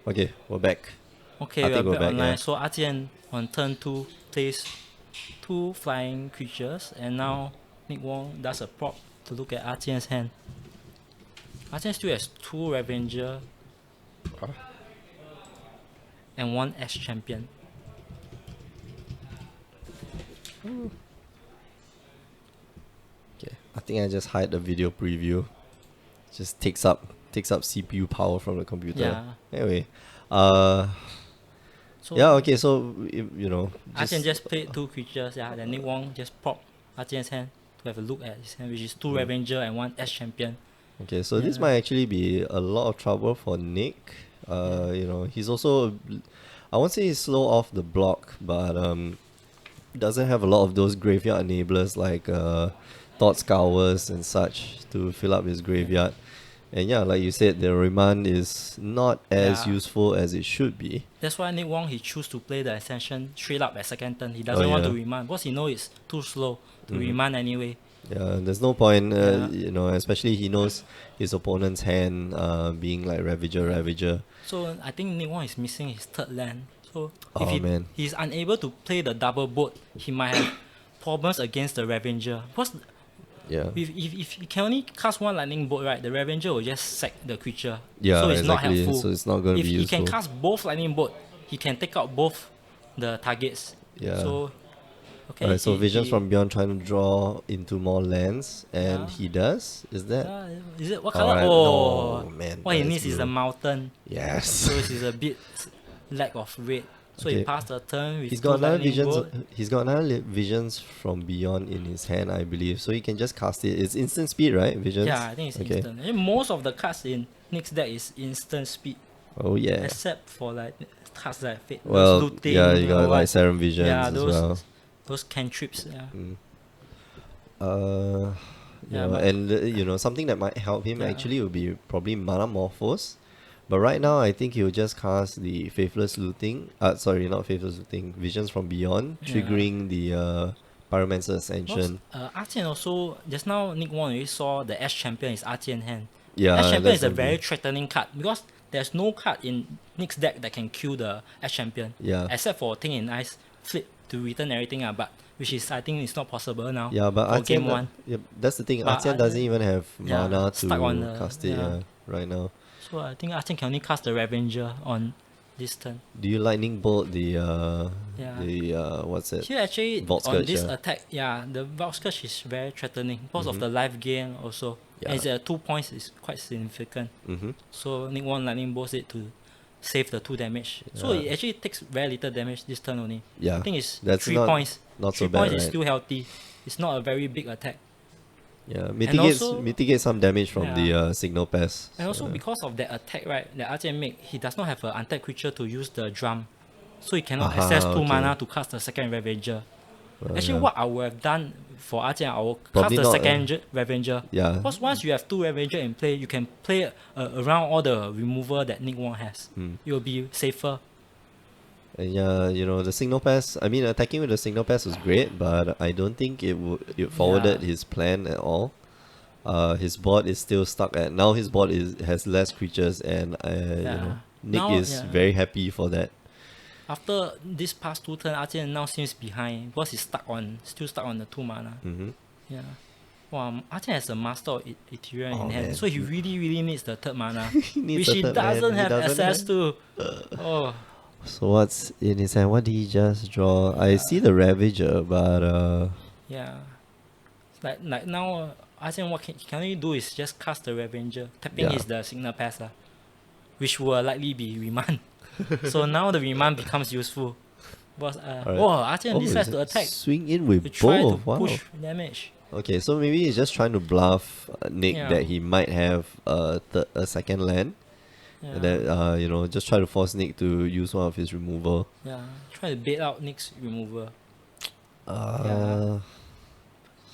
Okay, we're back. Okay, I we are think we're back back, online. yeah. So Artian on turn 2 plays 2 flying creatures, and now Nick Wong does a prop to look at Artian's hand. Artian still has 2 Revenger and 1 S champion. Okay, I think I just hide the video preview. Just takes up CPU power from the computer. Yeah. Anyway, So yeah. Okay, so Artian just played 2 creatures, yeah. Then Nick Wong just prop Artian's hand to have a look at his hand, which is 2 Revenger and 1 S champion. Okay, so this might actually be a lot of trouble for Nick. He's also, I won't say he's slow off the block, but doesn't have a lot of those graveyard enablers like Thought Scours and such to fill up his graveyard. And yeah, like you said, the remand is not as Yeah. useful as it should be. That's why Nick Wong, he choose to play the Ascension straight up at second turn. He doesn't want to remand because he knows it's too slow to remand anyway. Yeah, there's no point, especially he knows his opponent's hand being like Ravager. So I think Nick Wong is missing his third land. So Oh, if man. he's unable to play the double boat, he might have problems against the Revenger. Because Yeah. if he can only cast one lightning bolt, right, the Revenger will just sack the creature. Yeah, so it's not exactly. helpful. So it's not going to If be he useful. can cast both lightning bolt, he can take out both the targets. Yeah. So okay. Alright, so Visions he, from Beyond trying to draw into more lands, and Yeah. he does? Is that? is it what color? Alright, Oh, no, man, what he that is needs is blue. a mountain. Yes. So it's a bit lack of red. So Okay. he passed the turn with He's two got another lightning Visions. bolt. He's got another Visions from Beyond in his hand, I believe. So he can just cast it. It's instant speed, right? Visions. Yeah, I think it's okay. instant. And most of the cards in Nick's deck is instant speed, Oh yeah. except for like cards like Fate, Well, those looting. yeah, you got or like what. Serum Visions Yeah, as those well. those cantrips. Yeah. Yeah, but- and something that might help him Yeah. actually would be probably Mana Morphos. But right now, I think he'll just cast the Faithless Looting. Sorry, not Faithless Looting. Visions from Beyond, Yeah. triggering the Pyromancer Because, Ascension. Artian also just now Nick Wong already saw the S champion is Artian hand. Yeah, S champion that's is a gonna very be- threatening card because there's no card in Nick's deck that can kill the S champion. Yeah. Except for Thing in Ice flip to return everything, but which is I think it's not possible now. Yeah, but for Artian, game 1. yeah, that's the thing. But Artian doesn't even have yeah, mana stuck on to the- cast it yeah. right now. So I think Artian can only cast the Revenger on this turn. Do you Lightning Bolt the Yeah. what's it? Here actually Vault on Scourge, this yeah. attack, the Vault Scourge is very threatening because of the life gain also. Yeah. And it's at 2 points is quite significant. So Nick One Lightning Bolts it to save the 2 damage. So Yeah. it actually takes very little damage this turn only. Yeah, I think it's that's 3 not- points. not 3 so bad, points is right? still healthy. It's not a very big attack. Yeah, also- mitigate some damage from Yeah. the Signal Pass. And also because of that attack, right, that Artian make, he does not have an untapped creature to use the drum. So he cannot access 2 okay. mana to cast the second Revenger. Actually, yeah. what I would have done for Artian, I will Probably cast the not, second Revenger. Yeah. Because once you have 2 Revenger in play, you can play around all the removal that Nick Wong has. It will be safer. And yeah, the Signal Pass, I mean, attacking with the Signal Pass was great, but I don't think it forwarded Yeah. his plan at all. His board is still stuck at, now his board has less creatures, and Nick Now, is very happy for that. After this past 2 turns, Artian now seems behind because he's still stuck on the 2 mana. Yeah. Wow, Artian has a Master of Ethereum Oh, in hand, man. so he really needs the 3rd mana, needs which the he 3rd mana. doesn't He have doesn't access have- to. Oh. So what's in his hand? What did he just draw? I see the Ravager, but Yeah. Like now, Artian what he can only do is just cast the Revenger. Tapping Yeah. is the Signal Pass, which will likely be Remand. So now the Remand becomes useful. But Artian decides to attack, swing in with to try to both. Wow. push damage. Okay, so maybe he's just trying to bluff Nick Yeah. that he might have a second land, Yeah. and that just try to force Nick to use one of his removal. Yeah. Try to bait out Nick's remover. Uh,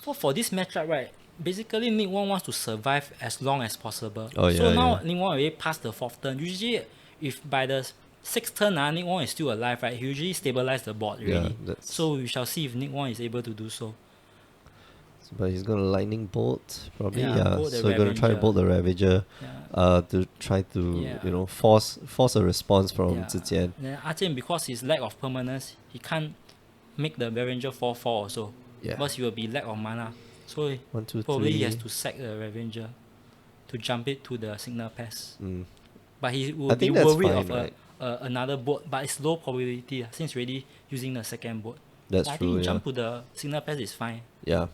For this matchup, right, basically Nick Wong wants to survive as long as possible. Oh, so yeah, now yeah. Nick Wong already passed the 4th turn. Usually, if by the 6th turn, Nick Wong is still alive, right, he usually stabilize the board already. that's- So we shall see if Nick Wong is able to do so. But he's gonna lightning bolt probably. Yeah, Yeah. bolt the So gonna try to Ravager. bolt the Ravager. Yeah. To try to Yeah. force a response from Yeah. Zijian. Then Arjun, because his lack of permanence, he can't make the Ravager 4/4 also. Yeah. Because he will be lack of mana. So 1, 2, probably 3. he has to sack the Ravager to jump it to the signal pass. Mm. But he I will be think that's worried fine, of right? another boat, but it's low probability since already using the second boat. That's But I true. think Yeah. jump to the signal pass is fine. Yeah.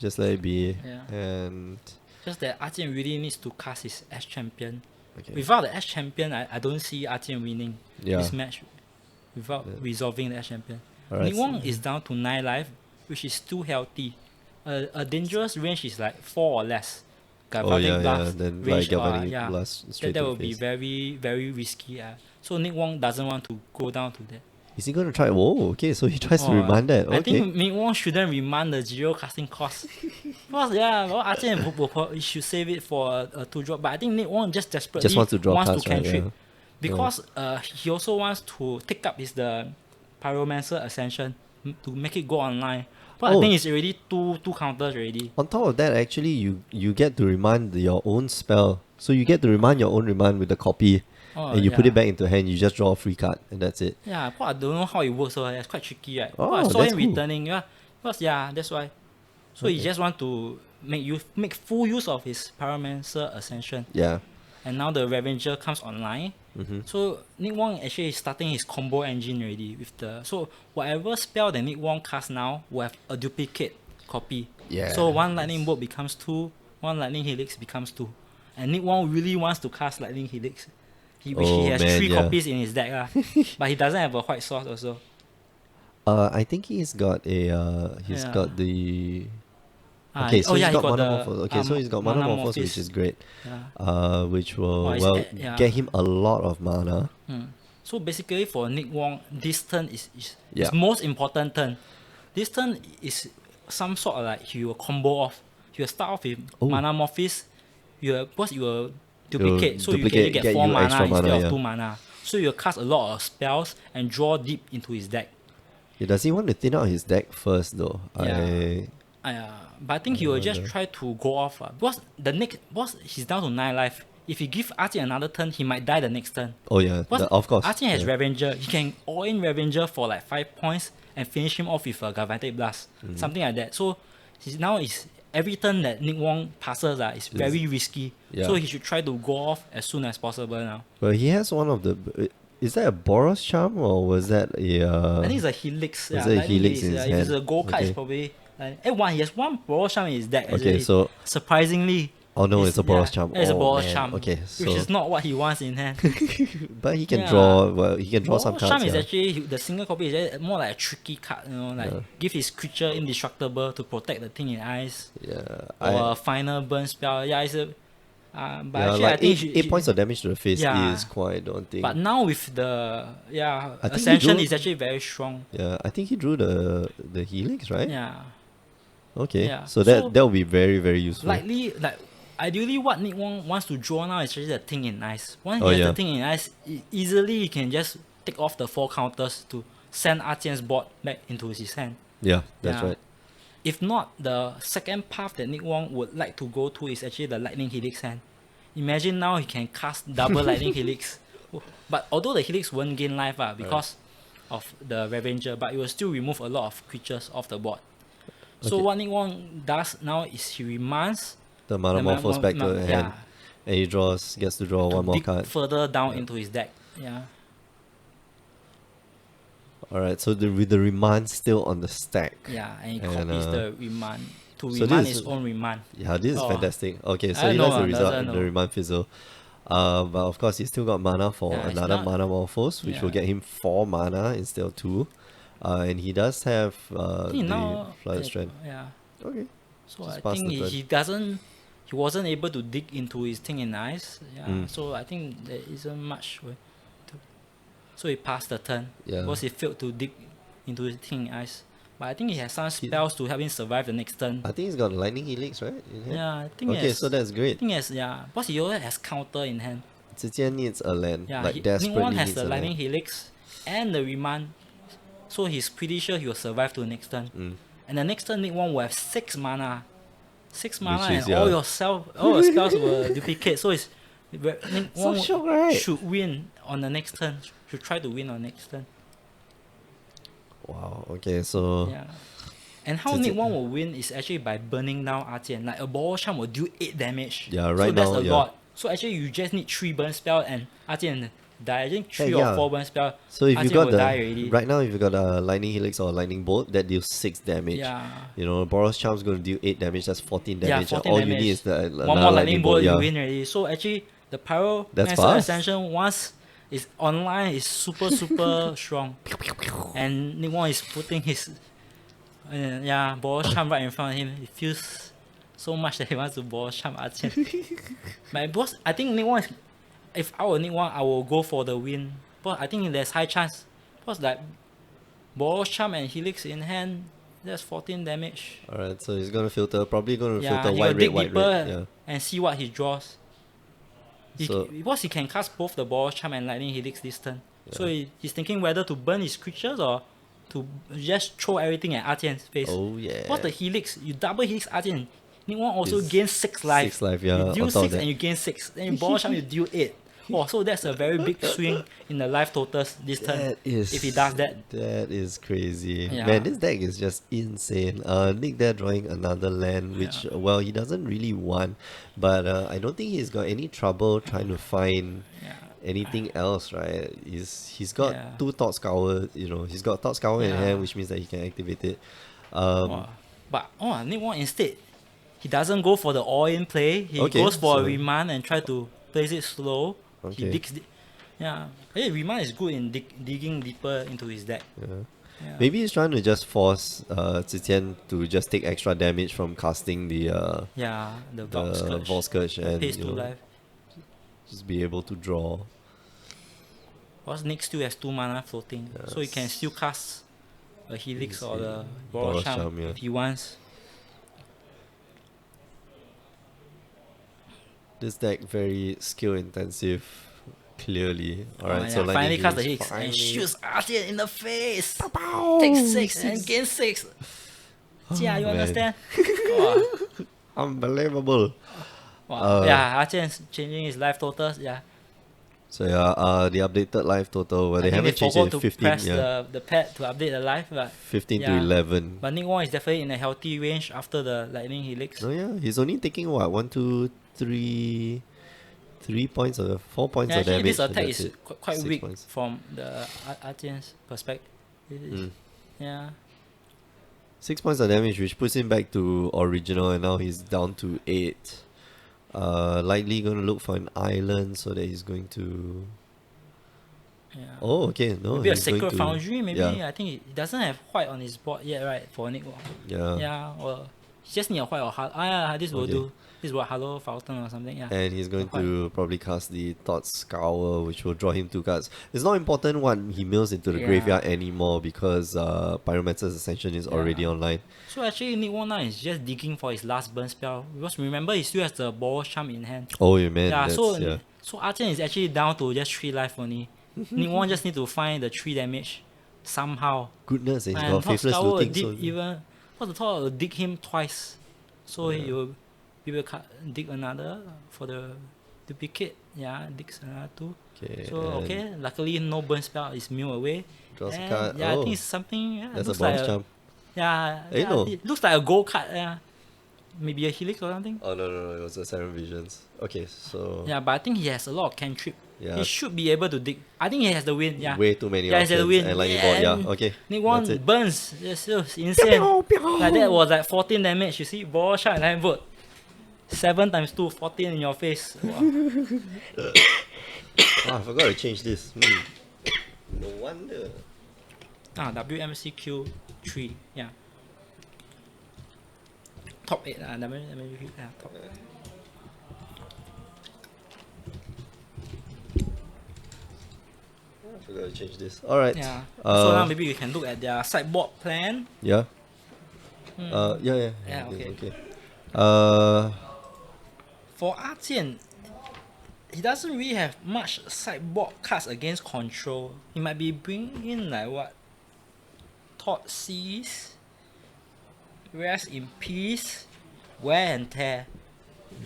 Just let it be. Yeah. And Just that Arjun really needs to cast his S champion. okay. Without the S champion, I don't see Arjun winning Yeah. this match without Yeah. resolving the S champion. Alright. Nick Wong is down to 9 life, which is still healthy. A dangerous range is like 4 or less. Oh yeah, Galvanic yeah. blast Then range, galvanic yeah, blast straight that to will the be face. very, very risky. So Nick Wong doesn't want to go down to that. Is he gonna try? Whoa, okay. So he tries to Oh, remind that. I Okay. think Nick Wong shouldn't remand the zero casting cost. Because Archie should save it for a 2-drop. But I think Nick Wong just desperately Just wants to draw cards, to right? cantrip. Yeah. Because he also wants to take up the Pyromancer Ascension to make it go online. But I Oh. think it's already two counters already. On top of that, actually, you get to remind your own spell. So you get to remind your own remind with the copy, and you put it back into hand. You just draw a free card, and that's it. Yeah, but I don't know how it works, so it's quite tricky, right? Oh, But I saw that's him cool. returning, Because that's why. So he Okay. just want to make full use of his Pyromancer Ascension. Yeah. And now the Ravager comes online. Mm-hmm. So Nick Wong actually is starting his combo engine already with so whatever spell that Nick Wong casts now will have a duplicate copy. Yeah. So one lightning bolt becomes 2, one lightning helix becomes 2. And Nick Wong really wants to cast lightning helix. Which he has 3 copies in his deck. But he doesn't have a white source also. I think he's got he's Yeah. got the okay, so he he's got got mana the morphos. Okay, so he's got mana morphos, which is great. Yeah. Which will Oh, yeah. get him a lot of mana. So basically for Nick Wong, this turn is Yeah. his most important turn. This turn is some sort of like he will combo off. He will start off with Oh. mana morphis. Because you will duplicate, so you duplicate, can get get 4 you mana extra instead mana, of yeah. 2 mana. So you will cast a lot of spells and draw deep into his deck. Yeah, does he want to thin out his deck first though? Yeah. But I think he will just wonder. try to go off. Because he's down to 9 life. If he give Archie another turn, he might die the next turn. Oh yeah, Because of course. Archie has yeah. Ravager. He can all-in Ravager for like 5 points and finish him off with a Galvanic Blast. Something like that. So now is every turn that Nick Wong passes is very risky. Yeah. So he should try to go off as soon as possible now. But he has one of the. Is that a Boros charm or was that a? I think it's a Helix. Was Yeah, it a lightning Helix in his If it's a hand? gold card, Okay. it's probably he has one Boros in his deck. Okay, actually. so Surprisingly. oh no, it's a Boros charm. It's a Oh, Boros man. charm. Okay, Which so is not what he wants in hand. but he can Yeah. draw. Well, he can draw some Boros cards. charm is Yeah. actually the single copy is more like a tricky card. Yeah. Give his creature indestructible to protect the thing in ice. Yeah, Or a final burn spell. Yeah, it's a. But yeah, actually, like I think eight points of damage to the face Yeah. is quite daunting. But now with the I think he Ascension drew- is actually very strong. Yeah, I think he drew the Helix, right? Yeah. Okay, Yeah. so that will be very very useful. Ideally, what Nick Wong wants to draw now is actually the thing in ice. Once Oh, he has yeah. the thing in ice, easily he can just take off the 4 counters to send Artian's board back into his hand. Yeah, that's Yeah. right. If not, the second path that Nick Wong would like to go to is actually the Lightning Helix hand. Imagine now he can cast double Lightning Helix. But although the Helix won't gain life because of the Ravager, but it will still remove a lot of creatures off the board. So Okay. what Nick Wong does now is he reminds The mana the morphos back to yeah, hand, and he gets to draw to one more dig card. further down into his deck. Yeah. All right, so with the remand still on the stack. Yeah, and he And, copies the remand to so remand this his is- own remand. Yeah, this is Oh. fantastic. Okay, so I he know, has the result, doesn't the know. remand fizzle. But of course, he's still got mana for Yeah, it's another not- mana morphos, which will yeah. get him 4 mana instead of 2. And he does have I think the now, Flooded Strand. yeah. Okay. So Just I pass think the turn. he wasn't able to dig into his thing in ice. Yeah. Mm. So I think there isn't much way to. So he passed the turn Yeah. because he failed to dig into his thing in ice. But I think he has some spells to help him survive the next turn. I think he's got Lightning Helix, right? In hand? Yeah, I think Okay, yes. so that's I great. think yes, yeah. Because he always has counter in hand. Zijian needs a land. Yeah, like Nick desperately Wong has needs the a Lightning land. Helix and the remand. So he's pretty sure he will survive to the next turn. Mm. and the next turn Nick Wong will have 6 mana. 6 mana Which is, and all your spells will duplicate. So it's Nick So Wong shock, right? should win on the next turn. Should try to win on next turn. Wow. Okay, so Yeah. And how Nick Wong will win is actually by burning down Artian. Like a ball charm will do 8 damage. Yeah, So right that's now, a yeah. lot. So actually you just need 3 burn spell and Artian die. I think 3 Hey, or yeah. 4 burn spell. So if you Artian got will the die already. right now, if you got a lightning helix or a lightning bolt, that deals 6 damage. Yeah. You know, Boros Charm's going to deal 8 damage. That's 14 Yeah, damage. 14 All damage. you need is the One more lightning bolt, yeah. you win already. So actually the Pyro That's Master fast. Ascension once is online is super strong. And Nick Wong is putting his ball charm right in front of him. It feels so much that he wants to ball charm Artian. But boss, I think Nick Wong is, if I were Nick Wong, I will go for the win. But I think there's high chance. Because like ball charm and helix in hand, that's 14 damage. Alright, so he's going to filter. Probably going to Yeah, filter he white will red, dig white deeper red. Yeah. and see what he draws. So- Because he can cast both the ball charm and lightning helix this turn. So he's thinking whether to burn his creatures or to just throw everything at Artian's face. Oh, yeah. What's the helix? You double helix Artian. Nick Wong also Is gains 6 life. 6 life, yeah, You on deal top of 6 that. and you gain 6. Then you ball charm, you deal 8. Oh, so that's a very big swing in the life totals this turn. That is, if he does that. That is crazy. Yeah. Man, this deck is just insane. Nick there drawing another land, which, well, he doesn't really want. But I don't think he's got any trouble trying to find Yeah. anything else, right? He's got Yeah. 2 Thought Scour, he's got Thought Scour in Yeah. hand, which means that he can activate it. But Nick Wong instead, he doesn't go for the all-in play. He Okay, goes for so- a remand and try to place it slow. He Okay. digs. Hey, remand is good in digging deeper into his deck. Yeah. Yeah. Maybe he's trying to just force Zitian to just take extra damage from casting the The Vault Scourge. Vault Scourge and Pays 2 life. just be able to draw. Because Nick still has 2 mana floating, so he can still cast a Helix or the Boros Boros Charm Charm, yeah. if he wants. This deck very skill intensive, clearly. Alright, so finally lightning cast the Helix, Helix and finally. shoots Artian in the face. Pow! Take 6 and gain 6. Yeah, you man. understand? Wow. Unbelievable. Wow. Artian's changing his life totals. Yeah. So yeah, the updated life total, well, I they think haven't changed it forgot to to 15, press yeah. the pad to update the life, but 15 to yeah. 11. But Nick Wong is definitely in a healthy range after the lightning helix. Oh yeah, he's only taking what, 1, 2, 3, 3 points or 4 points of Actually, damage. this attack and that's is it. quite 6 weak points. from the Artian's perspective. Mm. Yeah. 6 points of damage, which puts him back to original, and now he's down to 8. Likely going to look for an island so that he's going to. Yeah. Oh, okay, no. Maybe a he's going Sacred to- Foundry, maybe. Yeah, I think he doesn't have white on his board yet, right? For Nick Wong. yeah. Yeah, or he just need a white or this will Okay. do. This will Hello Fountain or something, yeah. And he's going Quite. to probably cast the Thought Scour, which will draw him 2 cards. It's not important what he mills into the Yeah. graveyard anymore because Pyromancer's Ascension is already Yeah. online. So actually Nick Wong now is just digging for his last burn spell. Because remember he still has the Ball Charm in hand. Oh, yeah, man. Yeah, That's, so yeah. so Artian is actually down to just 3 life only. Nick Wong just need to find the 3 damage somehow. Goodness, and he's And got Faithless Scour will Looting. dig So even what's the thought will dig him twice. So he will be able to dig another for the duplicate. Yeah, digs another 2. okay, So and okay, luckily no burn spell is mill away. draws a And, card. yeah, I Oh, think it's something. Yeah, that's a looks like bounce jump. Yeah, Eh, no. it looks like a gold card. Yeah, maybe a helix or something. Oh, no, it was a Seven Visions. Okay, so. Yeah, but I think he has a lot of cantrip. Yeah. He should be able to dig. I think he has the win. Yeah. Way too many Yeah, he has options. the win. And like you Yeah, bought, and yeah, okay. Nick Wong That's it. burns. Yes, it was insane. Like that was like 14 damage. You see, ball shot and vote. 7 times 2, 14 in your face. Wow. Ah, I forgot to change this. No wonder. WMCQ 3. Yeah. Top 8. WMCQ. Yeah, top 8. I forgot to change this. Alright. Yeah. Uh, So now maybe we can look at their sideboard plan. Yeah. Yeah. Yeah, I think okay. it's okay. For Artian, he doesn't really have much sideboard cards against control. He might be bringing in like what? Thought Seas? Rest in Peace, Wear and Tear,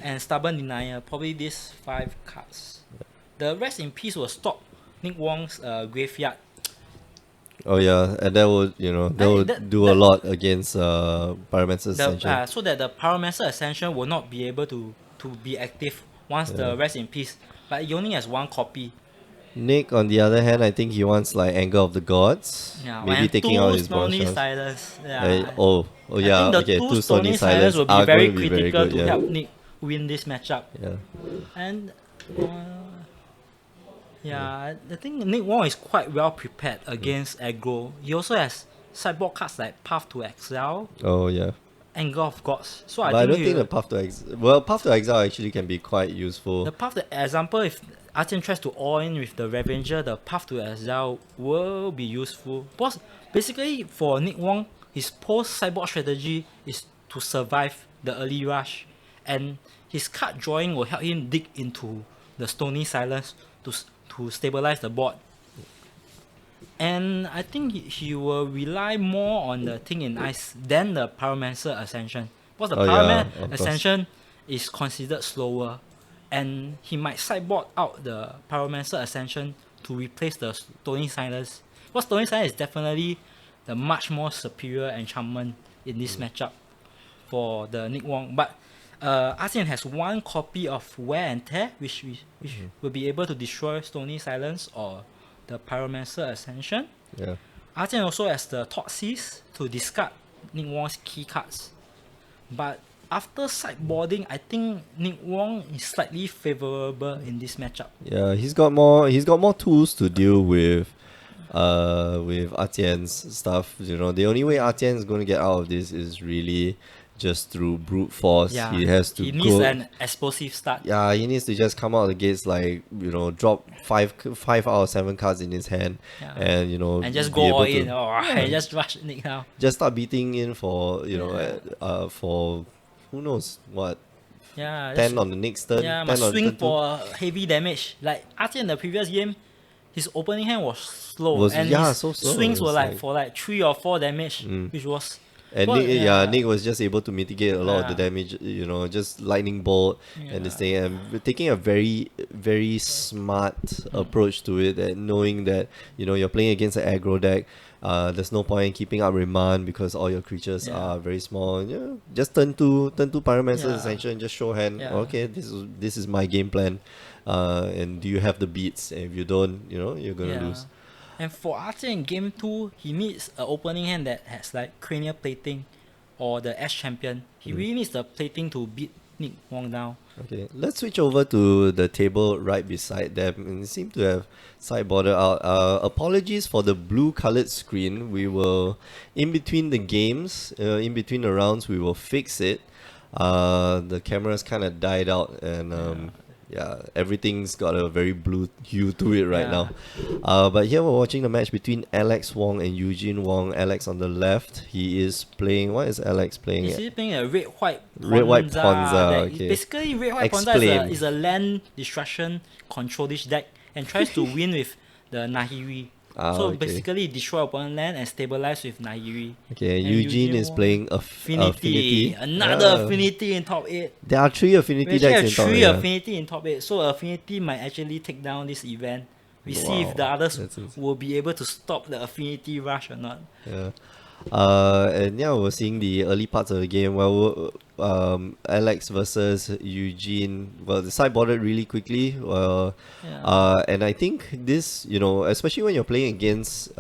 and Stubborn Denier. Probably these 5 cards. The Rest in Peace will stop Nick Wong's graveyard. Oh yeah, and that would that would do a lot against Pyromancer's Ascension. So that the Pyromancer Ascension will not be able to be active once the Rest in Peace. But he only has 1 copy. Nick, on the other hand, I think he wants like Anger of the Gods, Yeah, maybe and taking 2 out his Stony bonus. Silence. Yeah. Yeah, I think the okay, 2 two Stony Stony Silence will be are very going to be very critical good. to Yeah, help Nick win this matchup. yeah. And I think Nick Wong is quite well prepared against aggro. He also has sideboard cards like Path to Exile, Oh yeah. Anger of Gods. So But I don't think the Path to Exile actually can be quite useful. the Path to example, if Artian tries to all in with the Revenger, the Path to Exile will be useful. Because basically for Nick Wong, his post sideboard strategy is to survive the early rush, and his card drawing will help him dig into the Stony Silence to stabilize the board. And I think he will rely more on the Thing in Ice than the Pyromancer Ascension. Because the Oh, yeah, of Pyromancer course. Ascension is considered slower, and he might sideboard out the Pyromancer Ascension to replace the Stony Silence. Because Stony Silence is definitely the much more superior enchantment in this matchup for the Nick Wong. But Artian has 1 copy of Wear and Tear, which will be able to destroy Stony Silence or the Pyromancer Ascension. Yeah. Artian also has the Thoughtseize to discard Nick Wong's key cards. But after sideboarding, I think Nick Wong is slightly favorable in this matchup. Yeah, he's got more tools to deal with Atien's stuff. The only way Atien is going to get out of this is really just through brute force. Yeah, He has to needs go. an explosive start. Yeah, he needs to just come out of the gates like drop five out of 7 cards in his hand, Yeah. and And just be go able all to- in, and just rush Nick now. just start beating in for for who knows what, Yeah, 10 on the next turn. yeah, 10 must on swing turn two. for heavy damage. Like Artian in the previous game, his opening hand was slow, and Yeah, his so slow. swings were It's like like- for like 3 or 4 damage, which was. And well, Nick was just able to mitigate a lot of the Yeah. damage, just lightning bolt and this thing, and taking a very, very smart approach to it. That knowing that you're playing against an aggro deck, there's no point in keeping up remand because all your creatures Yeah. are very small. Yeah, just turn two Pyromancer Yeah. Ascension, just show hand. Yeah. Okay, this is my game plan. And do you have the beats? And if you don't, you're gonna lose. And for Archer in game 2, he needs an opening hand that has like Cranial Plating or the Ash Champion. He really needs the plating to beat Nick Wong down. Okay, let's switch over to the table right beside them. And it seemed to have sideboarded out. Apologies for the blue colored screen. We will, in between the games, in between the rounds, we will fix it. The cameras kind of died out, and everything's got a very blue hue to it right Yeah. now. But here we're watching the match between Alex Wong and Eugene Wong. Alex on the left, he is playing. What is Alex playing? Is he playing a red-white Red-white Ponza, deck? okay. Basically, red-white Ponza Explain. is a land destruction control-ish deck and tries to win with the Nahiri. So Okay. basically, destroy opponent land and stabilize with Nahiri. Okay, And Eugene is Wong- playing Affinity. Another Yeah. Affinity in top 8. There are 3 Affinity We actually decks have in top. 3 Yeah. Affinity in top 8. So Affinity might actually take down this event. We see Wow, if the others that's insane. will be able to stop the Affinity rush or not. Yeah. And yeah, we're seeing the early parts of the game. Well, Alex versus Eugene. Well, the sideboarded really quickly. Yeah. And I think this, especially when you're playing against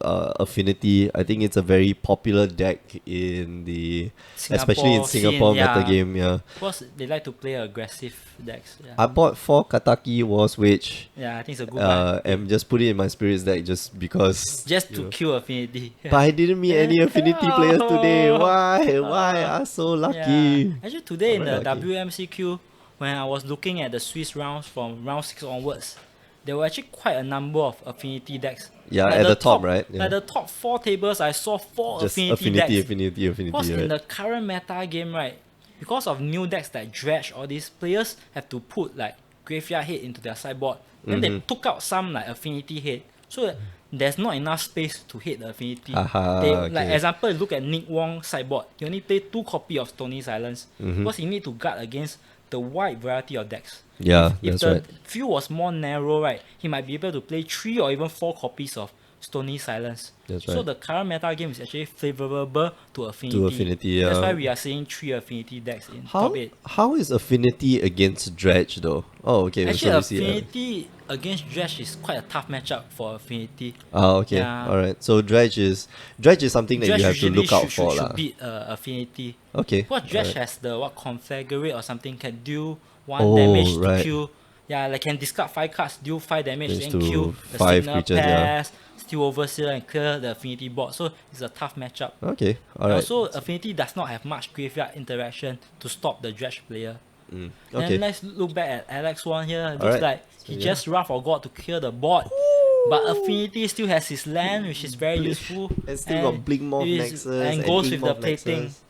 Affinity, I think it's a very popular deck in the, especially in Singapore scene, yeah. metagame. Yeah. Because they like to play aggressive decks. Yeah, I bought 4 Kataki Wars Witch. yeah, I think it's a good buy. And just put it in my spirits deck just because. Just you to know. kill Affinity. But I didn't meet any Affinity players today. Why? Why? I'm so lucky. Yeah. Actually, today in the I'm very lucky. WMCQ, when I was looking at the Swiss rounds from round 6 onwards, there were actually quite a number of Affinity decks. Yeah, Like at the top, right? Like the top 4 tables, I saw 4 Just Affinity Affinity, decks. Affinity, Because in right? the current meta game, right, because of new decks like Dredge, all these players have to put like Graveyard Head into their sideboard. Then they took out some like Affinity Head. So there's not enough space to hit the affinity. Haha, Like okay. example, look at Nick Wong's sideboard. He only play 2 copy of Stony Silence because he need to guard against the wide variety of decks. Yeah, If that's the right. field was more narrow, right, he might be able to play 3 or even 4 copies of Stony Silence. That's So right. the current meta game is actually favorable to affinity. To affinity, That's why yeah. we are seeing 3 affinity decks in top How 8. how is affinity against dredge though? Oh, okay. Actually, So we see. affinity against Dredge is quite a tough matchup for affinity. Okay. Yeah, All right. So dredge is something that you Dredge have to usually look out should, should, for, should lah. beat affinity. Okay. Because All Dredge right. has the what configure or something can deal 1 Oh, damage to right. kill. Yeah, like can discard 5 cards, deal 5 damage, Brings then kill to the 5 signal creatures, yeah. pass, steal overseer and clear the affinity board. So it's a tough matchup. Okay. All And right. also, affinity does not have much graveyard interaction to stop the Dredge player. Okay. Then let's look back at Alex one here. Looks Alright. like So, he yeah. just Wrath of God to clear the board. But Affinity still has his land, which is very useful. And still got Blink Morph it is- Nexus and goes Ink with the Morph plating. Nexus.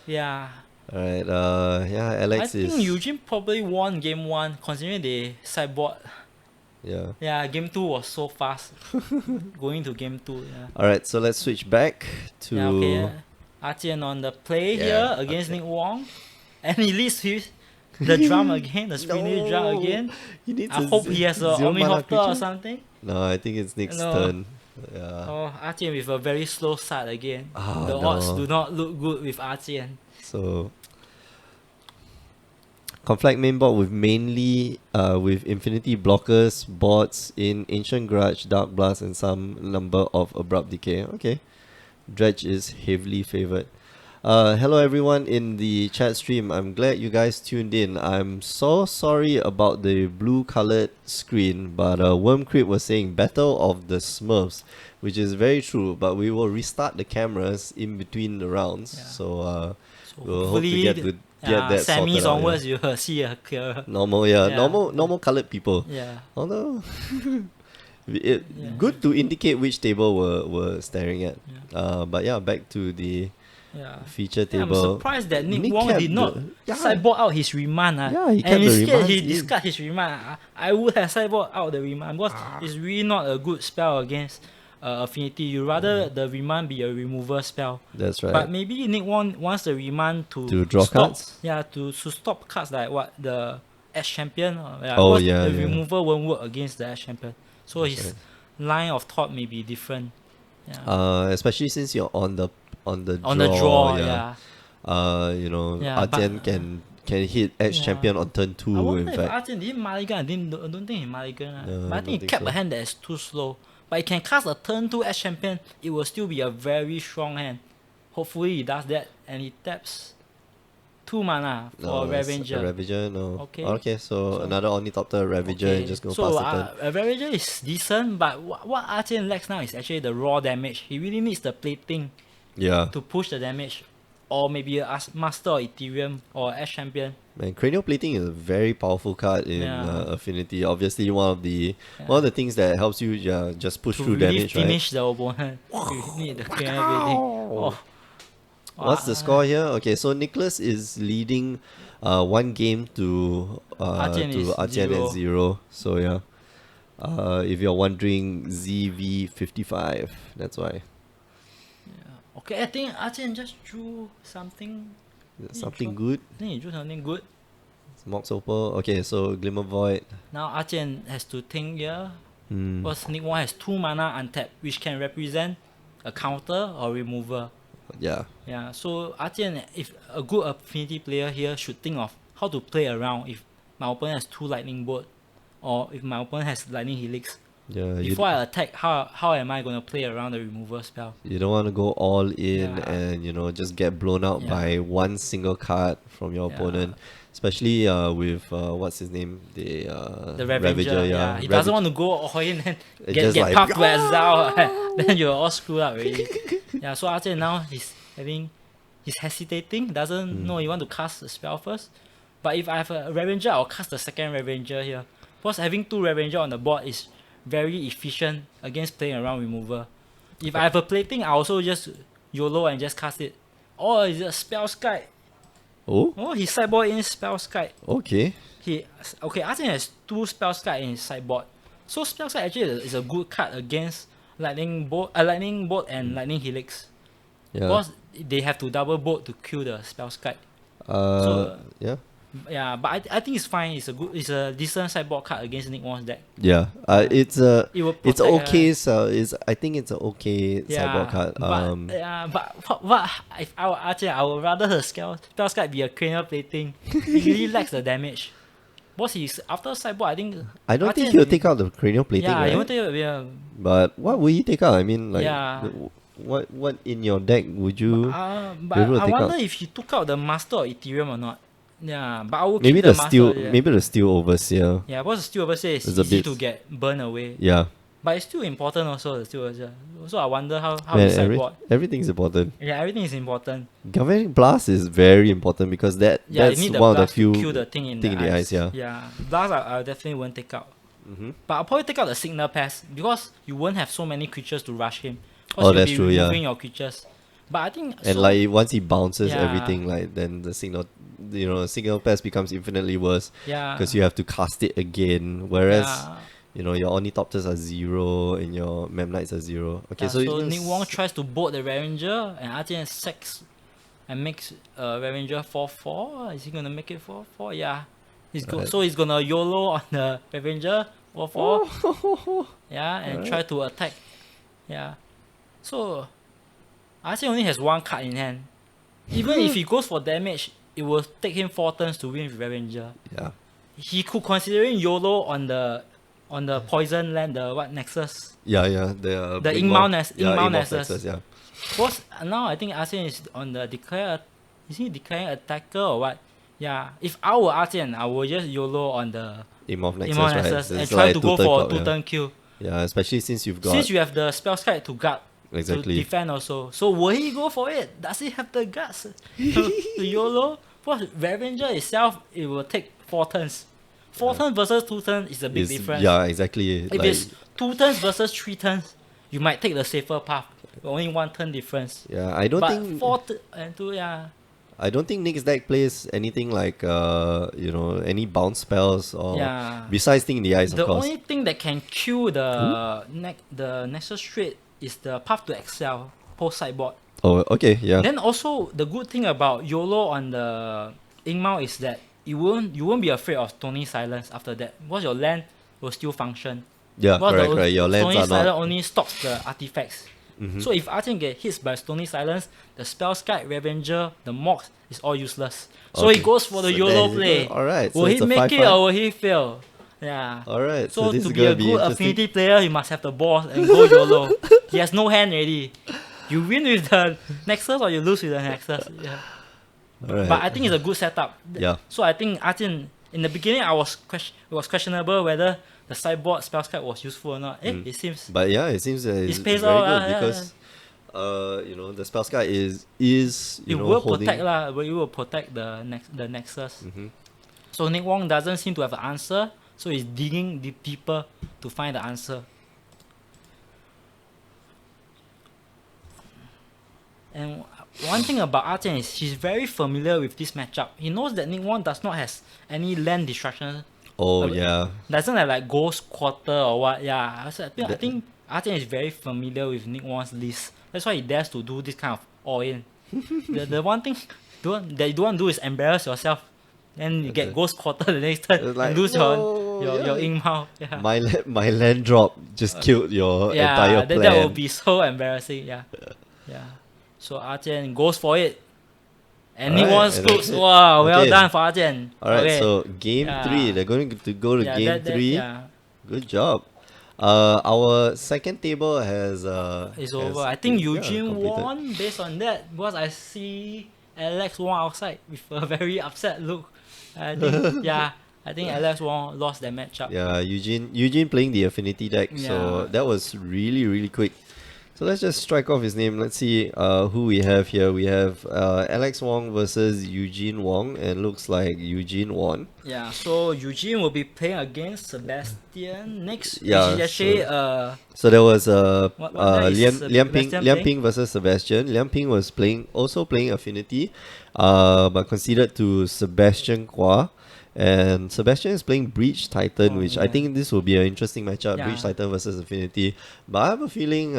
Yeah. Alright, yeah, I Alex think is Eugene probably won game 1 considering they sideboard. yeah. Yeah, game 2 was so fast. Going to game 2, yeah. Alright, so let's switch back to Yeah, okay. Artian on the play Yeah, here against okay. Nick Wong. And he leads with the drum again, the spinning drum again. He needs I hope he has a zero mana Omnihopter or creature? something. No, I think it's Nick's No. turn. Yeah. Oh, Artian with a very slow start again. Oh, The odds no. do not look good with Artian. So Conflict mainboard with mainly with infinity blockers, bots in Ancient Grudge, Dark Blast, and some number of Abrupt Decay. Okay. Dredge is heavily favored. Hello everyone in the chat stream. I'm glad you guys tuned in. I'm so sorry about the blue colored screen, but Worm Creep was saying Battle of the Smurfs, which is very true, but we will restart the cameras in between the rounds. Yeah. So So we'll hope to hopefully, get that sorted semis out, yeah. onwards, you will see a clear. Normal, yeah. Yeah. Normal colored people. Yeah. Although Yeah. good to indicate which table we're staring at. Yeah. But yeah, back to the Yeah. feature Yeah, I'm table. surprised that Nick Nick Wong kept did not the- sideboard out his remand. Yeah, he kept and the instead remands he in. discard his remand. I would have sideboard out the remand because it's really not a good spell against affinity. You rather the remand be a remover spell. That's right. But maybe Nick Wong wants the remand to draw stop, cards? Yeah, to stop cards like what the Ash Champion. Yeah, Oh, because yeah, the yeah. remover won't work against the Ash Champion. So That's his right. line of thought may be different. Yeah. Especially since you're on the On the draw, yeah. yeah. Yeah, Artian but- can hit Edge Yeah. Champion on turn 2, I wonder in if fact. Artian didn't mulligan. I don't think he mulligan. No, But I I think don't he think kept so. a hand that is too slow. But he can cast a turn 2 Edge Champion. It will still be a very strong hand. Hopefully he does that and he taps 2 mana for No, a Ravager. A Ravager, no. Okay. So So- another Ornithopter Ravager and just go so past the turn. a Ravager is decent, but what Artian lacks now is actually the raw damage. He really needs the plating Yeah. to push the damage. Or maybe a Master or Ethereum or Ash Champion. Man, Cranial Plating is a very powerful card in Yeah. Affinity. Obviously, one of the things that helps you just push To through really damage, right? finish the opponent. You need the clear everything. Oh. What's the score here? Okay, so Nicholas is leading 1 game to Artian is Artian 0. at 0. So yeah. If you're wondering, ZV55. That's why. Okay, I think Artian just drew something. Something good. I think he drew something good. Mox Opal. Okay, so Glimmer Void. Now Artian has to think here. Hmm. Because Nick One has 2 mana untapped, which can represent a counter or remover. Yeah. Yeah, so Artian, if a good affinity player here, should think of how to play around if my opponent has 2 lightning bolt or if my opponent has lightning helix. Yeah. Before I attack, how am I going to play around the remover spell? You don't want to go all in Yeah. and just get blown out Yeah. by one single card from your Yeah. opponent, especially with what's his name, the Ravager, yeah. He doesn't want to go all in and It get just like, pumped to exile. Then you're all screwed up already. Yeah, so Artian now he's hesitating, doesn't know he want to cast the spell first. But if I have a Ravager, I'll cast the second Ravager here. Because having 2 Ravager on the board is very efficient against playing around remover. If I have a plating, I also just YOLO and just cast it. Oh, it's a Spell Skite. Oh, Oh, he sideboard in Spell Skite. okay. Artian has 2 Spell Skite in his sideboard. So spell side actually is a good card against lightning bolt and lightning helix. Yeah. Because they have to double bolt to kill the spell side. Yeah. Yeah, but I think it's fine. It's a decent sideboard card against Nick Wong's deck. Yeah. It will It's protect, okay. So I think it's an okay sideboard card. but what if I were Archer, I would rather her spell card be a cranial plating. It really lacks the damage. Because he's after sideboard, I think. I don't Archer think he'll take out the cranial plating, Yeah, right? he won't take it. Yeah. But what will he take out? I mean, like, Yeah. what in your deck would you? But be able to I take wonder out? if he took out the Master of Ethereum or not. Yeah, but I will Maybe keep the Master. steel, Yeah. maybe the steel overseer. Yeah, because the Steel Overseer is It's a easy bit- to get burned away. Yeah. But it's still important also, the Steel Overseer. So I wonder how Man, he sideboard. everything's important. Yeah, everything is important. Galvanic Blast is very important because Yeah, that's you need the one of the blast few to kill the thing in thing the ice. yeah. Yeah, blast I definitely won't take out. Mm-hmm. But I'll probably take out the Signal Pass because you won't have so many creatures to rush him. Oh, You'll that's be true, yeah. removing your creatures. But I think And so, like once he bounces Yeah. everything, like then the signal pass becomes infinitely worse yeah, because you have to cast it again. Whereas yeah. your Ornithopters are 0 and your Memnites are 0. Okay, Yeah, so, so you Nick just- Wong tries to bolt the Ravager and Artian sacks and makes Ravager 4/4. Is he gonna make it 4/4? Yeah. Alright. So he's gonna YOLO on the Ravager 4/4. Oh. Yeah, and Alright. try to attack. Yeah. So Archie only has one card in hand. Even if he goes for damage, it will take him 4 turns to win with Revenger. Yeah. He could considering YOLO on the poison land, the what Nexus. Yeah, the The Big Ingmao Mouth- Nest- yeah, Ingmao Ingmouth Nexus. yeah. Because now I think Archie is on the declare. Is he declaring attacker or what? Yeah. If I were Archie, I would just YOLO on the Ingmouth Nexus, Ingmao right? Nexus It's and try like to go two-turn for clock, a yeah. 2-turn kill. Yeah, especially since you've got Since you have the spell side to guard. exactly. To defend also. So will he go for it? Does he have the guts to YOLO? Because Revenger itself, it will take 4 turns. 4 turns versus 2 turns is a big difference. Yeah, exactly. If it's 2 turns versus 3 turns, you might take the safer path. Only 1 turn difference. yeah, I don't But think 4 and 2, yeah. I don't think Nick's deck plays anything like any bounce spells or Yeah. besides Thing in the Eyes, The of course. only thing that can kill the Nexus Straight is the Path to Excel post sideboard. Oh, okay, yeah. Then also the good thing about YOLO on the Ingmao is that you won't be afraid of Stony Silence after that because your land will still function. Yeah, Because correct. Your lands Stony are Silence not. only stops the artifacts. Mhm. So if Archon get hit by Stony Silence, the Spellskite, Revenger, the Mox is all useless. So he Okay. goes for the So YOLO that is- play. alright, so Will he it's a make 5-5? it or will he fail? Yeah. Alright, so, So this to is be a gonna be good interesting. affinity player, you must have the balls and go YOLO. He has no hand already. You win with the Nexus or you lose with the Nexus. Yeah. Alright. But I think it's a good setup. Yeah. So I think Artin, in the beginning, it was questionable whether the sideboard Spellskite was useful or not. It seems. But yeah, it seems it's pays very off, good yeah, because the Spellskite is It will holding. protect lah, but it will protect the Nexus. Mhm. So Nick Wong doesn't seem to have an answer, so he's digging deeper to find the answer. And one thing about Archen is he's very familiar with this matchup. He knows that Nick Wong does not have any land destruction. Oh But- yeah, Doesn't have like Ghost Quarter or what. Yeah, so I That- think Archen is very familiar with Nick Wong's list. That's why he dares to do this kind of all-in. the one thing that you don't want to do is embarrass yourself. Then you get Ghost Quarter the next turn It's like, and lose no, your yeah. Ingmao. Yeah. my land drop just killed your Yeah, entire plan. that would be so embarrassing. Yeah. Yeah. So Archen goes for it. And Nick Alright, Wong and scoops. that's it. Wow, well Okay. done for Archen. Alright, Okay. so game Yeah. 3, they're going to go to Yeah, game that- 3. yeah. Good job. Our second table has It's over. I think yeah, Eugene completed. won based on that because I see Alex won outside with a very upset look. I think I think Alex won lost that matchup. Yeah, Eugene playing the affinity deck, so Yeah. that was really quick. So let's just strike off his name. Let's see who we have here. We have Alex Wong versus Eugene Wong, and looks like Eugene won. Yeah, so Eugene will be playing against Sebastian next. Yeah, Which is actually So there was What that is Liam Sebastian Ping versus Sebastian. Liam Ping was playing affinity, but conceded to Sebastian Kwa. And Sebastian is playing Breach Titan, which I yeah. think this will be an interesting matchup. Yeah. Breach Titan versus Affinity. But I have a feeling,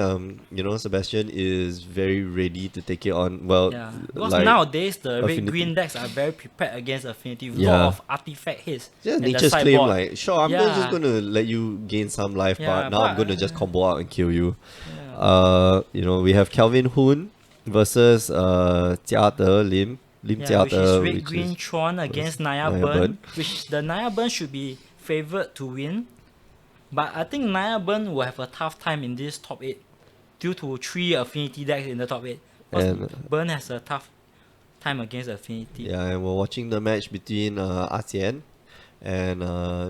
Sebastian is very ready to take it on. Well, Yeah, because like nowadays the red Affinity. green decks are very prepared against Affinity with a Yeah. lot of artifact hits Yeah, at the nature's claim, sideboard. like, sure, I'm just Yeah, gonna let you gain some life, but yeah, now I'm but gonna just combo out and kill you. yeah, We have Kelvin Hoon versus Jia De Lim yeah, Jia which is De, red which is green Tron against Naya Naya Burn, Burn. which the Naya Burn should be favored to win, but I think Naya Burn will have a tough time in this top 8 due to 3 Affinity decks in the top 8. Because And Burn has a tough time against Affinity. yeah, and we're watching the match between Asian and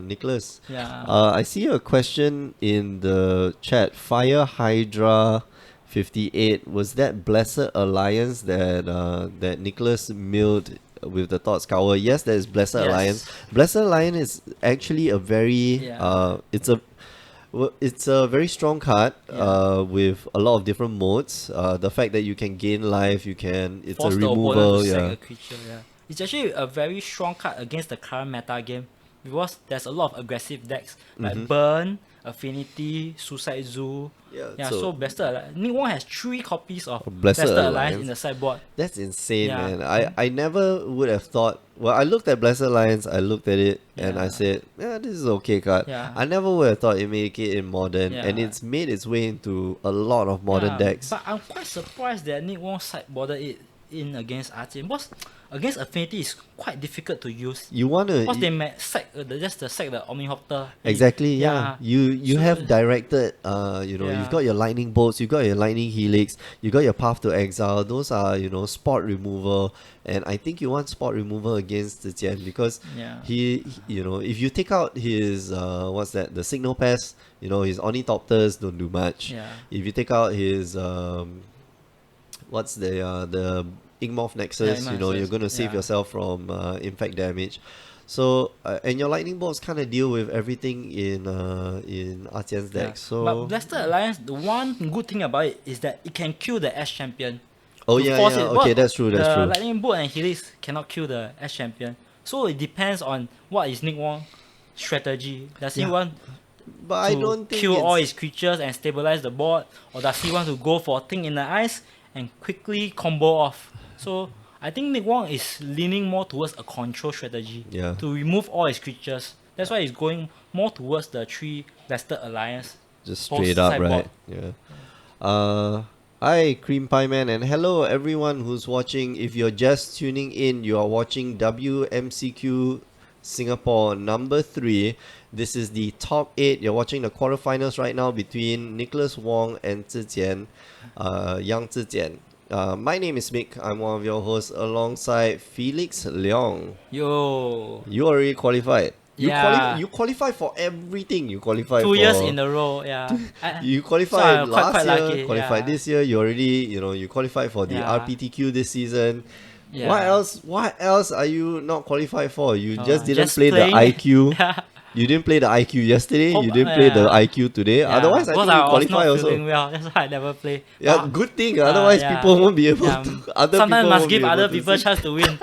Nicholas. Yeah. I see a question in the chat. Fire Hydra 58, was that Blessed Alliance that Nicholas milled with the Thought Scour? Yes, that is Blessed Alliance. Yes. Blessed Alliance is actually a very Yeah. it's a very strong card Yeah. with a lot of different modes. The fact that you can gain life, it's Force a the opponent removal, to sack yeah. a creature. Yeah, it's actually a very strong card against the current meta game because there's a lot of aggressive decks like Mhm. Burn, Affinity, Suicide Zoo. Yeah, Yeah, so so Blessed Alliance. Nick Wong has 3 copies of Blessed Blessed Alliance in Alliance. the sideboard. That's insane, Yeah. man. I never would have thought. Well, I looked at Blessed Alliance, I looked at it, and I Yeah. said, yeah, this is okay card. Yeah. I never would have thought it make it in modern, and Yeah. it's made its way into a lot of modern Yeah, decks. but I'm quite surprised that Nick Wong sideboarded it in against Archie because against Affinity is quite difficult to use. You wanna Because they might sack just the sack the Omnihopter. exactly, yeah. You So- have directed. You've Yeah. got your lightning bolts, you got your lightning helix, you got your path to exile. Those are spot removal, and I think you want spot removal against Zijian because Yeah. if you take out his what's that, the signal pass, his Ornithopters don't do much. Yeah. If you take out his what's the Inkmoth Nexus, Yeah, you're Nexus, gonna save yeah. yourself from infect damage. So and your lightning bolts kind of deal with everything in Artian's deck. Yeah. So But Blessed Alliance, the one good thing about it is that it can kill the S champion. oh to yeah, force yeah, it. okay, But that's true, that's the true. Lightning Bolt and Helix cannot kill the S champion. So it depends on what is Nick Wong's strategy. Does he Yeah, want But I to don't think kill all it's his creatures and stabilize the board, or does he want to go for Thing in the Ice and quickly combo off? So I think Nick Wong is leaning more towards a control strategy Yeah. to remove all his creatures. That's why he's going more towards the 3 Blessed Alliance. just post straight up, sideboard. right? Yeah. Hi, Cream Pie Man, and hello everyone who's watching. If you're just tuning in, you are watching WMCQ Singapore number 3. This is the top 8. You're watching the quarterfinals right now between Nicholas Wong and Zijian, Yang Zijian. My name is Mick. I'm one of your hosts alongside Felix Leong. Yo, You already qualified. Yeah. You qualify for everything. You qualify 2 for years in a row, yeah. you So qualified I'm last quite year, lucky, qualified yeah. this year. You already, you qualified for the Yeah. RPTQ this season. Yeah. What else? What else are you not qualified for? You Oh, just didn't just play the playing- IQ. Yeah. You didn't play the IQ yesterday. Hope- You didn't play the yeah. IQ today. Yeah, Otherwise, I because think you was qualify not also. feeling well. That's why I never play. Yeah, But, good thing. Otherwise, yeah. people won't be able Yeah, to. Other sometimes people must won't be give other able to people see. chance to win.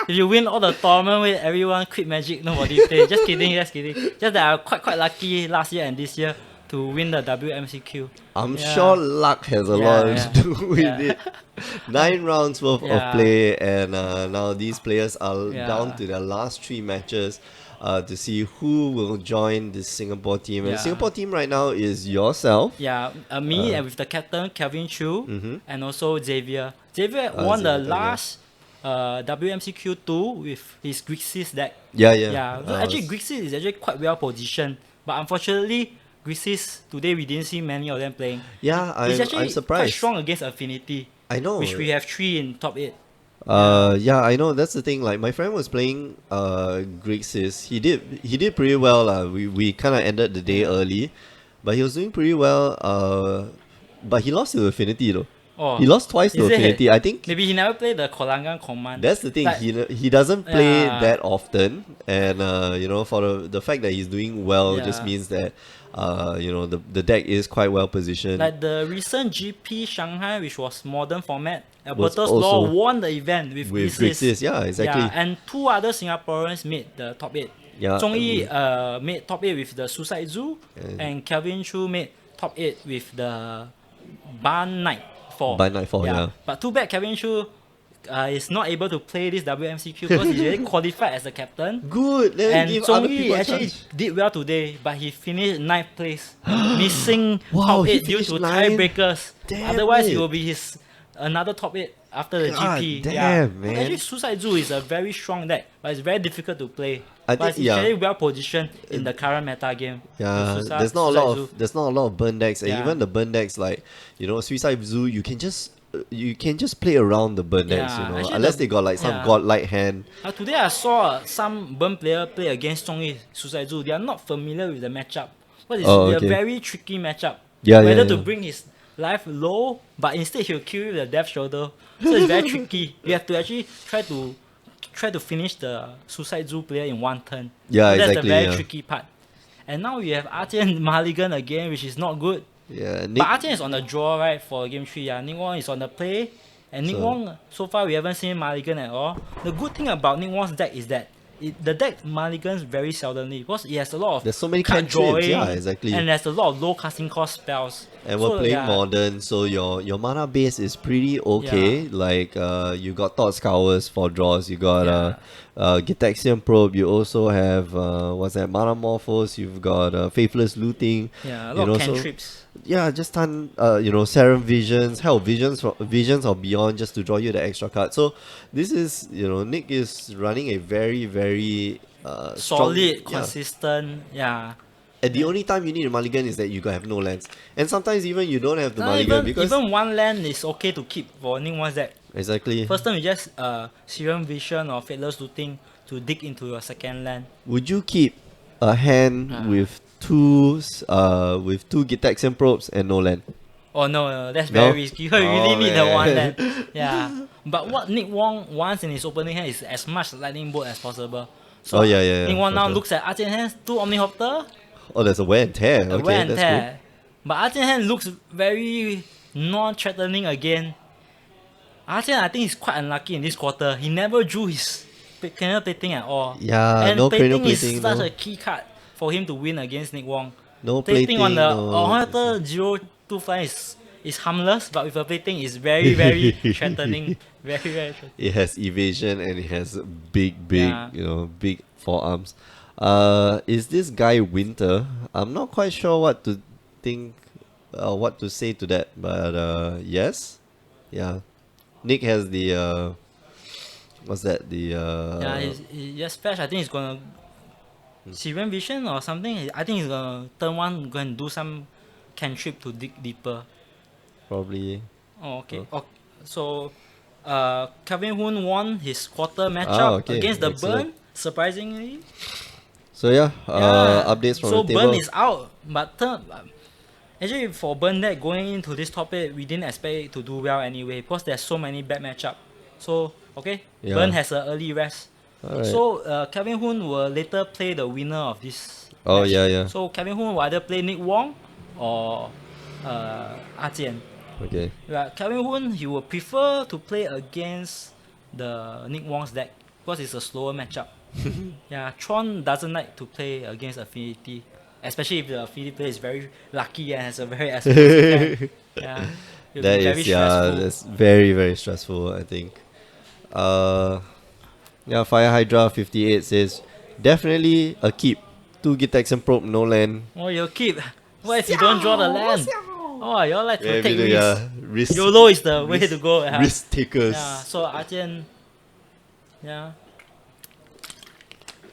If you win all the tournament with everyone quit Magic, nobody play. Just kidding, just kidding. Just that I'm quite lucky last year and this year to win the WMCQ. I'm Yeah. sure luck has a Yeah, lot yeah. to do with Yeah. it. 9 rounds worth of Yeah. play, and now these players are Yeah. down to their last 3 matches to see who will join the Singapore team. And Yeah. the Singapore team right now is yourself. Yeah, me and with the captain Kelvin Chu Mhm. and also Xavier. Xavier won the Xavier, yeah. last WMCQ 2 with his Grixis deck. Yeah, yeah. Yeah, so actually Grixis is actually quite well positioned, but unfortunately Grixis today we didn't see many of them playing. yeah, It's I'm actually quite surprised. strong against Affinity, I know. which we have 3 in top 8. Yeah, I know. That's the thing. Like my friend was playing Grixis. He did pretty well. We kind of ended the day early, but he was doing pretty well. But he lost to Affinity though. Oh, He lost twice to is it? Affinity. I think Maybe he never played the Kolangan command. that's the thing. Like- He doesn't play Yeah. that often, and for the fact that he's doing well just Yeah. means that the deck is quite well positioned. Like the recent GP Shanghai, which was modern format, was Albertus Law also won the event with with Grixis. Grixis. Yeah, exactly. Yeah, and two other Singaporeans made the top 8. Yeah, Zhong Yi made top 8 with the Suicide Zoo, and Kelvin Chu made top 8 with the Barn Night 4. by Nightfall. Yeah. But too bad Kelvin Chu is not able to play this WMCQ because he's already qualified as the captain. Good. Then And give Zhong other Yi people a actually chance. did well today, but he finished 9th place, missing Wow, top he 8 due finished to 9th? tiebreakers. Damn Otherwise, it. it will be his another top 8 after the God GP. damn, man. Actually, Suicide Zoo is a very strong deck, but it's very difficult to play. I But think- he's yeah. very well positioned in the current meta game. Yeah, The there's not a lot Zoo. of there's not a lot of burn decks, and Yeah. even the burn decks like Suicide Zoo, you can just play around the burn decks, Yeah, actually unless the- they got like some yeah. godlike hand. Today I saw some burn player play against Zhong Yi Suicide Zoo. They are not familiar with the matchup. But it's Oh, a okay. very tricky matchup. Yeah, Whether yeah, to yeah. bring his life low, but instead he'll kill you with the death shoulder. So it's very tricky. You have to actually try to finish the Suicide Zoo player in one turn. Yeah, so that's exactly, the very yeah. tricky part. And now we have Artian Mulligan again, which is not good. Yeah, Nick, But Artian is on the draw, right, for game 3. Yeah. Nick Wong is on the play. And Nick So- Wong, so far we haven't seen Mulligan at all. The good thing about Nick Wong's deck is that the deck Mulligans very seldomly because it has a lot of There's so many card cantrips, drawing, yeah, exactly. and there's a lot of low casting cost spells. and we're So, playing yeah, modern, so your mana base is pretty okay. Yeah. Like you got Thought Scours for draws, you got Yeah. Gitaxian Probe, you also have what's that, Mana Morphos, you've got Faithless Looting. Yeah, a lot of so- cantrips. Yeah, just Serum Visions, hell, Visions or Beyond, just to draw you the extra card. So this is, Nick is running a very, very strong, Solid, yeah. consistent, yeah. And the only time you need a mulligan is that you have no lands, and sometimes even you don't have the No, mulligan because even one land is okay to keep for Nick Wong's deck. exactly. First time you just Serum Vision or Faithless Looting to dig into your second land. Would you keep a hand with two Gitaxian Probes and no land? Oh no, that's No? very risky. You really Oh, need the one man. land. Yeah. But what Nick Wong wants in his opening hand is as much lightning bolt as possible. So Oh, yeah, Nick Wong for now sure. looks at Artian hands, 2 Omnihopter, Oh, there's a wear and tear. a Okay, wear and that's tear. But Artian hand looks very non-threatening again. Artian, I think he's quite unlucky in this quarter. He never drew his cranial plating at all. Yeah, and no cranial plating plating, is such no. a key card for him to win against Nick Wong. No Plating on the no. Omnihopter 025 is harmless, but with a plating is very, very threatening. Very, very threatening. It has evasion and it has big, Yeah. big forearms. Is this guy Winter? I'm not quite sure what to think, what to say to that, but yes, yeah. Nick has the what's that? The Yeah, he just fetch. I think he's gonna Serum Vision or something. I think he's gonna turn 1 go and do some cantrip to dig deeper. probably. Oh, okay. So, Kevin Hoon won his quarter matchup okay. against the Excellent. Burn, surprisingly. So yeah, Yeah. updates from so the table. Burn is out, but actually for Burn deck going into this top 8, we didn't expect it to do well anyway because there's so many bad matchup. So okay, Yeah. Burn has an early rest. Alright. So Kevin Hoon will later play the winner of this. Oh, match. yeah. So Kevin Hoon will either play Nick Wong or Jian. Okay. Yeah, Kevin Hoon, he will prefer to play against the Nick Wong's deck because it's a slower matchup. Yeah, Tron doesn't like to play against Affinity, especially if the Affinity player is very lucky and has a very explosive hand. Yeah, it'll That be very is, yeah, stressful. that's very, very stressful, I think. Yeah, Fire Hydra 58 says, definitely a keep. 2 Gitaxian Probe, no land. Oh, you'll keep. What if you don't draw the land? Oh, you all like to Yeah, take we do, risks. yeah. Risk, YOLO is the way risk- to go. Yeah. risk takers. Yeah, so Artian, yeah.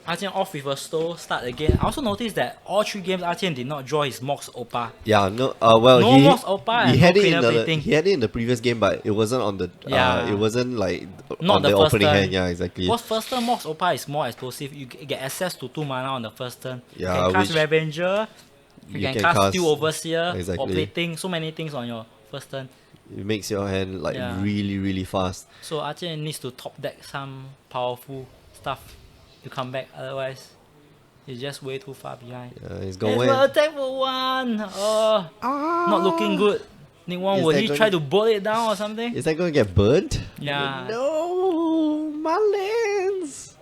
Artian off with a stole, start again. I also noticed that all 3 games Artian did not draw his Mox Opa. Yeah, no, well, No Mox Opa he and had no it in cranial the plating. he had it in the previous game, but it wasn't on the Yeah. it wasn't like Not on the the first opening turn. hand. Yeah, exactly. Because first turn Mox Opa is more explosive. You get access to 2 mana on the first turn. Yeah, you can cast which Revenger, you can cast Steel Overseer or exactly. plating. So many things on your first turn. It makes your hand like Yeah. really, really fast. So Artian needs to top deck some powerful stuff to come back. Otherwise, he's just way too far behind. He's He's going. gonna attack for 1. Oh, not looking good. Nick Wong, Is will that he gonna- try to boil it down or something? Is that going to get burnt? Yeah. No, my lens.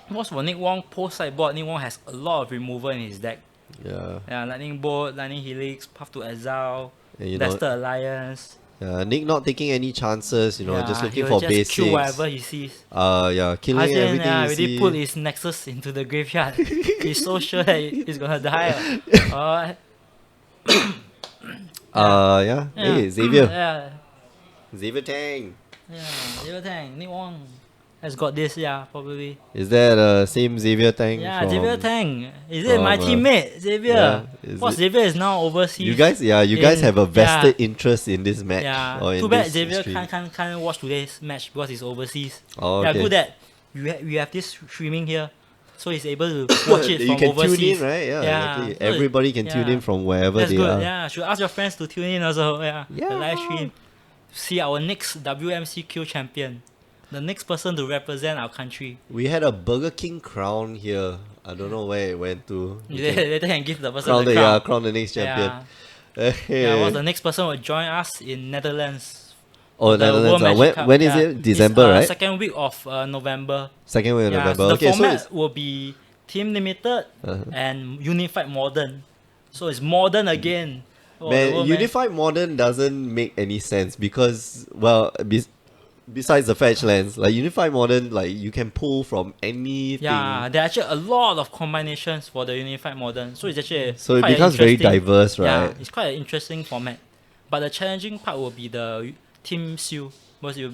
Because for Nick Wong post sideboard, Nick Wong has a lot of removal in his deck. Yeah. Yeah, Lightning Bolt, Lightning Helix, Path to Exile, And you Desperate know, Alliance. Nick not taking any chances, Yeah, just looking he'll for just basics. kill whatever he sees. Yeah, killing Arjun, everything you already see. put his Nexus into the graveyard. He's so sure that he's gonna die. Yeah. Hey, Xavier. Yeah, Xavier Tang. yeah. Xavier Tang, Nick Wong has got this, yeah, probably. Is that same Xavier Tang Yeah, from... Xavier Tang. Is it my from, teammate, Xavier? yeah, is Because it- Xavier is now overseas. You guys in- have a vested yeah, interest in this match. Yeah, Or in too bad this Xavier stream. can't watch today's match because he's overseas. Oh, Yeah, okay. good that we have this streaming here, so he's able to watch it You from can overseas. tune in, right? Yeah, Yeah, exactly. so Everybody can tune yeah. in from wherever That's they good. are. Yeah, should ask your friends to tune in also. Yeah, Yeah. the live stream. See our next WMCQ champion, the next person to represent our country. We had a Burger King crown here. I don't know where it went to. We can Later can give the person crown the the, crown. crown the next champion. Yeah. Hey. Yeah, what's the next person will join us in Netherlands? Oh, the Netherlands. World Magic When, Cup. when is Yeah. it? December, It's, right? Second week of November. Second week of Yeah, November. so the Okay, so format it's... will be Team Limited Uh-huh. and Unified Modern. So it's modern again. Oh, the Man, World Unified Modern doesn't make any sense because, well, besides the fetch lands, like Unified Modern, like you can pull from anything. Yeah, there are actually a lot of combinations for the Unified Modern. So it's actually So it quite becomes very interesting- diverse, right? Yeah, it's quite an interesting format. But the challenging part will be the Team Seal. Because we'll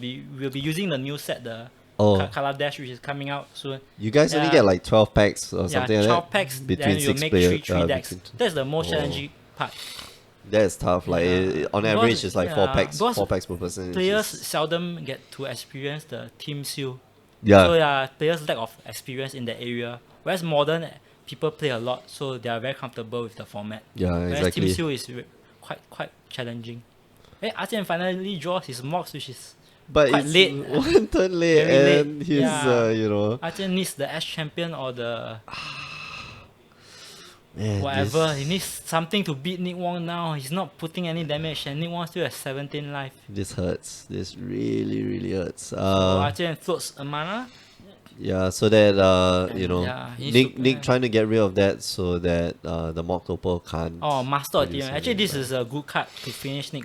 be using the new set, the Oh. Color Dash, which is coming out soon. You guys only Yeah. get like 12 packs or Yeah, something like 12 that? packs, Between then you 6 make players. three decks. That's the most Oh. challenging part. That's tough. Like on Because- average, it's like four yeah, packs. because 4 packs per person. which Players is- seldom get to experience the Team Seal. Yeah. So yeah, players lack of experience in that area. Whereas modern people play a lot, so they are very comfortable with the format. Yeah, Whereas exactly. Team Seal is quite challenging. Arjen finally draws his mocks, which is But quite it's late. one turn late, Very late. and he's Yeah. Arjen needs the S champion or the man, whatever. This, He needs something to beat Nick Wong now. He's not putting any damage, and Nick Wong still has 17 life. this hurts. This really, really hurts. So Arjen floats a mana. Yeah, so that Yeah, he needs to- Nick yeah. trying to get rid of that so that the mock topper can't. Oh, Master of produce Demon. Actually, this anything, is a good card to finish Nick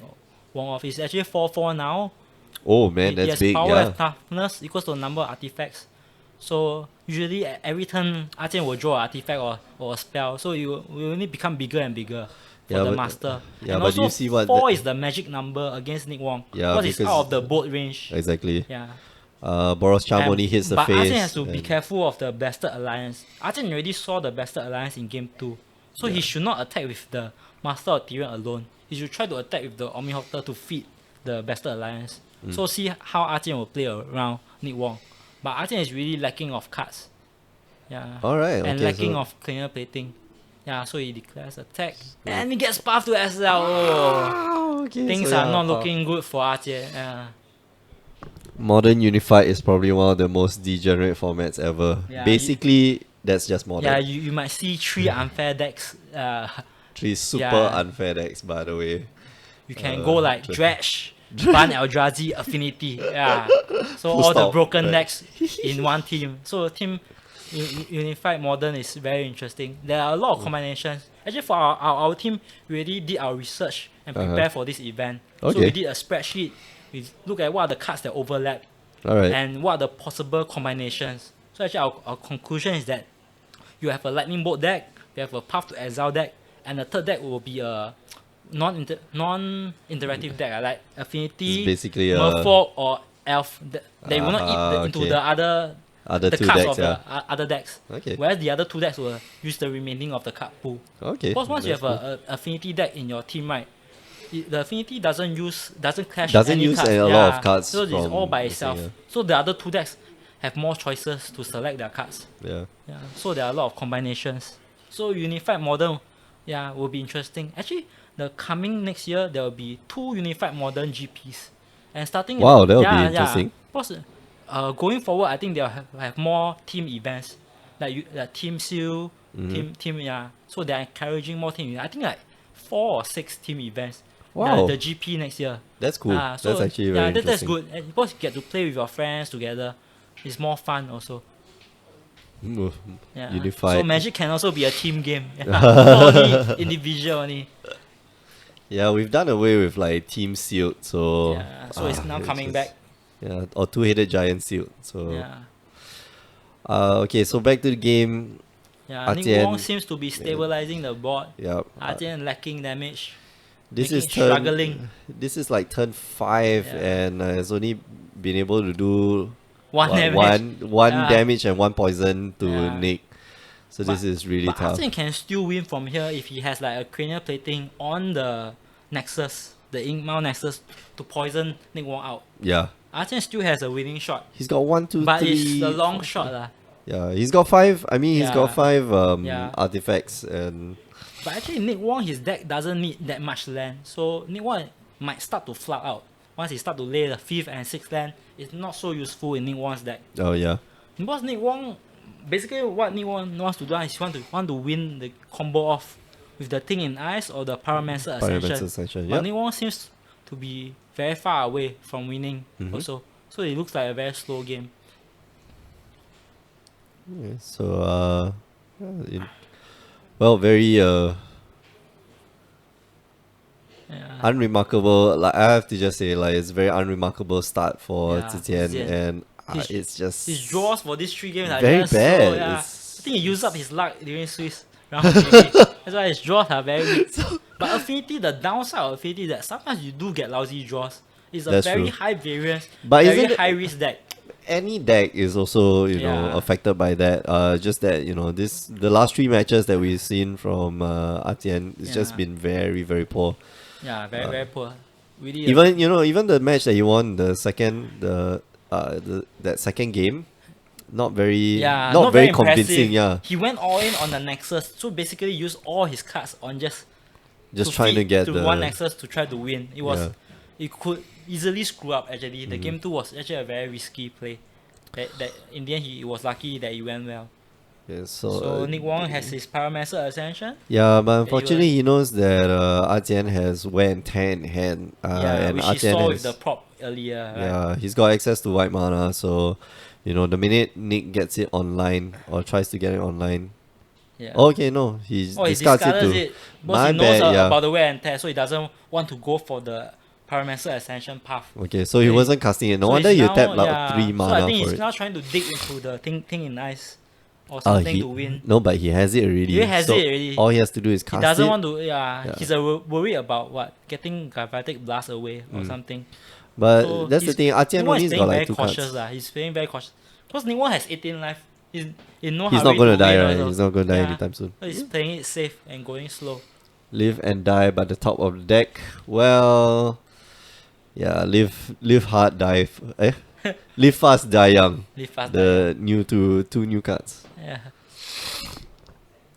Wong off. It's actually 4/4 now. Oh man, It that's has big. power Yeah. and toughness equals to the number of artifacts. So usually every turn, Arjen will draw an artifact or a spell. So you will only become bigger and bigger for Yeah, the but- master. yeah, and but do also you see what 4 the- is the magic number against Nick Wong. Yeah, because it's because- out of the bolt range. Exactly. Yeah. Boros Charm And- only hits the but face. Arjen has to be and- careful of the Blasted Alliance. Arjen already saw the Blasted Alliance in game 2. So he should not attack with the Master of Tyrion alone. He should try to attack with the Omnihopter to feed the Blasted Alliance. So see how Arjen will play around Nick Wong. But Arjen is really lacking of cards. Yeah. Alright, And okay, lacking so- of cleaner plating. Yeah, so he declares attack. And he gets Path to SL. Oh. Okay, Things so are yeah, not looking good for Arjen. Yeah. Modern Unified is probably one of the most degenerate formats ever. Yeah, Basically, that's just modern. Yeah, you might see 3 unfair decks. 3 super yeah. unfair decks, by the way. You can go like Just- Dredge, Ban Eldrazi, Affinity. Yeah. So Full all the stop, broken right. decks in one team. So team Unified Modern is very interesting. There are a lot of combinations. Actually, for our team, we already did our research and prepare for this event. So Okay. we did a spreadsheet. We look at what are the cards that overlap Alright. and what are the possible combinations. So actually, our conclusion is that you have a Lightning Bolt deck, you have a Path to Exile deck, and the third deck will be a non-interactive deck, like Affinity, It's basically a- Merfolk, or Elf. They will not eat into okay. the other Other two cards decks, of the yeah. other decks. Okay. Whereas the other two decks will use the remaining of the card pool. Okay. Because once you that's have cool. a Affinity deck in your team, right, the Affinity doesn't clash Doesn't any use cards. a lot of cards So it's from all by the thing, itself. yeah. So the other two decks have more choices to select their cards. Yeah. Yeah. So there are a lot of combinations. So Unified Modern, yeah, will be interesting. Actually, the coming next year there will be 2 Unified Modern GPs, and starting. Wow, that would be yeah, interesting. Yeah. Because, going forward, I think they'll have more team events, like Team Seal, Mm-hmm. team yeah. So they're encouraging more team events. I think like 4 or 6 team events. Wow. The GP next year. That's cool. So That's actually very that's interesting. good. And because you get to play with your friends together, it's more fun also. Mm, Yeah. Unified. So Magic can also be a team game. Not only individual only. Yeah, we've done away with like team sealed, so Yeah. So it's now coming just- back. Yeah, or two-headed giant sealed. So Yeah. okay, so back to the game. Yeah. Nick Atian, Wong seems to be stabilizing the board. yeah, Artian lacking damage. this making is it turn. struggling. This is like turn 5, Yeah. and has only been able to do One damage. one Yeah. damage and one poison to Yeah. Nick. So But- this is really But tough. Artian can still win from here if he has like a cranial plating on the Nexus, the Inkmount Nexus, to poison Nick Wong out. Yeah, Artian still has a winning shot. he's got 1, 2, But 3. it's the long 4, shot lah. Yeah, he's got 5. I mean, he's got Yeah. 5 Yeah. artifacts, and But actually Nick Wong, his deck doesn't need that much land. So Nick Wong might start to flood out. Once he start to lay the 5th and 6th land, it's not so useful in Nick Wong's deck. oh yeah, Because Nick Wong, basically what Nick Wong wants to do is want to win the combo off with the Thing in Ice or the Pyromancer Pyromancer Ascension. Ascension. But Yep. Nick Wong seems to be very far away from winning also. So it looks like a very slow game. Yeah, so well, very Yeah. unremarkable. Like I have to just say, like it's very unremarkable start for Yeah, Zitian, Zitian. and His- it's just His draws for these 3 games are very just bad. So, yeah. It's- I think he used up his luck during Swiss round. That's why his draws are very weak. But Affinity, the downside of Affinity is that sometimes you do get lousy draws. It's a That's very true. high variance, But very isn't it- high risk deck. Any deck is also know Yeah. affected by that. Just that the last 3 matches that we've seen from Atian, it's just Yeah. been very very poor. Yeah, very poor. Really. Even the match that he won, the that second game, not very not very convincing. impressive. Yeah, He went all in on the Nexus, so basically used all his cards on just trying to feed get to the one Nexus to try to win. It was Yeah. it could easily screw up actually. The game 2 was actually a very risky play. That in the end he was lucky that it went well. Yeah, So Nick Wong has his Pyromancer Ascension. yeah, but unfortunately he knows that Atian has wear and tear in hand, and Which he Atian saw has with the prop earlier. Right? yeah, he's got access to white mana, so the minute Nick gets it online or tries to get it online, Yeah. okay, no, he Oh, he discards discards it too. it. Because My he knows bad, yeah. about the wear and tear, so he doesn't want to go for the Pyromancer Ascension path. Okay, so he So wasn't casting it. No So wonder he's you now- tap like yeah, 3 So I mana think for he's it. now trying to dig into the thing in ice or something He, to win. No, but he has it already. He has so it already. All he has to do is He cast doesn't it. want to. Yeah. He's worried about what getting Galvanic Blast away or something. But So that's the he's- thing. Atian Ningguang only is has got playing like very 2 cautious cards. lah. He's playing very cautious because Ningguang has 18 life. He's in no He's hurry not gonna to die, win right? also. He's not gonna die Yeah. anytime soon. So he's playing it safe and going slow. Live and die by the top of the deck. Well, yeah, live hard, live fast, die young. Live fast. The new two new cards. Yeah.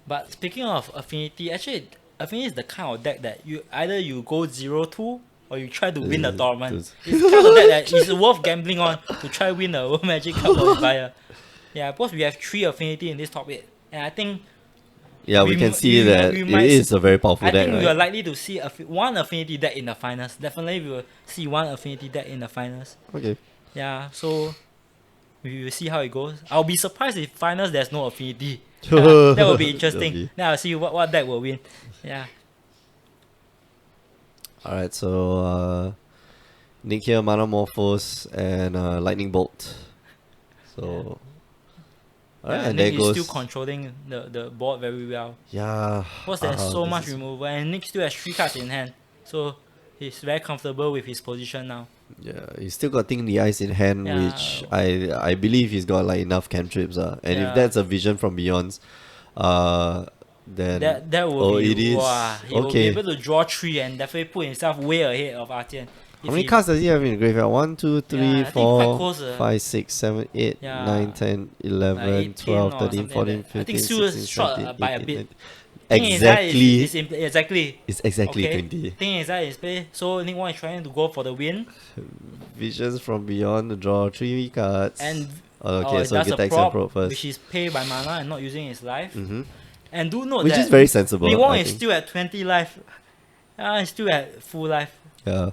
But speaking of Affinity, actually Affinity is the kind of deck that you go 0-2 or you try to win the tournament. Those- It's kind of deck that is worth gambling on to try win a World Magic Cup qualifier. Yeah, because we have 3 Affinity in this top 8. And I think Yeah, we We can m- see we- that we it might is a very powerful I deck, think we right? are likely to see one Affinity deck in the finals. Definitely we will see one Affinity deck in the finals. Okay. Yeah, so we will see how it goes. I'll be surprised if finals there's no Affinity. Yeah, that will be interesting. That'll be- Then I'll see what deck will win. Yeah. Alright, so Nick here, Manamorphose and Lightning Bolt. So alright, and there Nick is goes. still controlling the board very well. Yeah. Because there's so this much is- removal and Nick still has 3 cards in hand. So he's very comfortable with his position now. Yeah, he's still got Thing the Ice in hand, Yeah. which I believe he's got like enough cantrips. And Yeah. if that's a Vision from Beyond's, then That will be it is. wow, he will be Okay. able to draw 3 and definitely put himself way ahead of Artian. How many cards does he have in the graveyard? 1, 2, 3, Yeah, I think quite 4, close, 5, 6, 7, 8, Yeah. 9, 10, 11, 18 12, or 13, something 14, like that. I 15, think still 16, short 17, by a 18, bit. 19. Thing inside Exactly. exactly. It's exactly Okay. 20. Thing inside is play. So Nick Wong is trying to go for the win. Visions from Beyond to draw 3 cards. And okay, so that's get a Tex and prop, Probe first. which is paid by mana and not using his life. Mm-hmm. And do note Which that is very sensible. Nick Wong I is think. still at 20 life. He's still at full life. Yeah.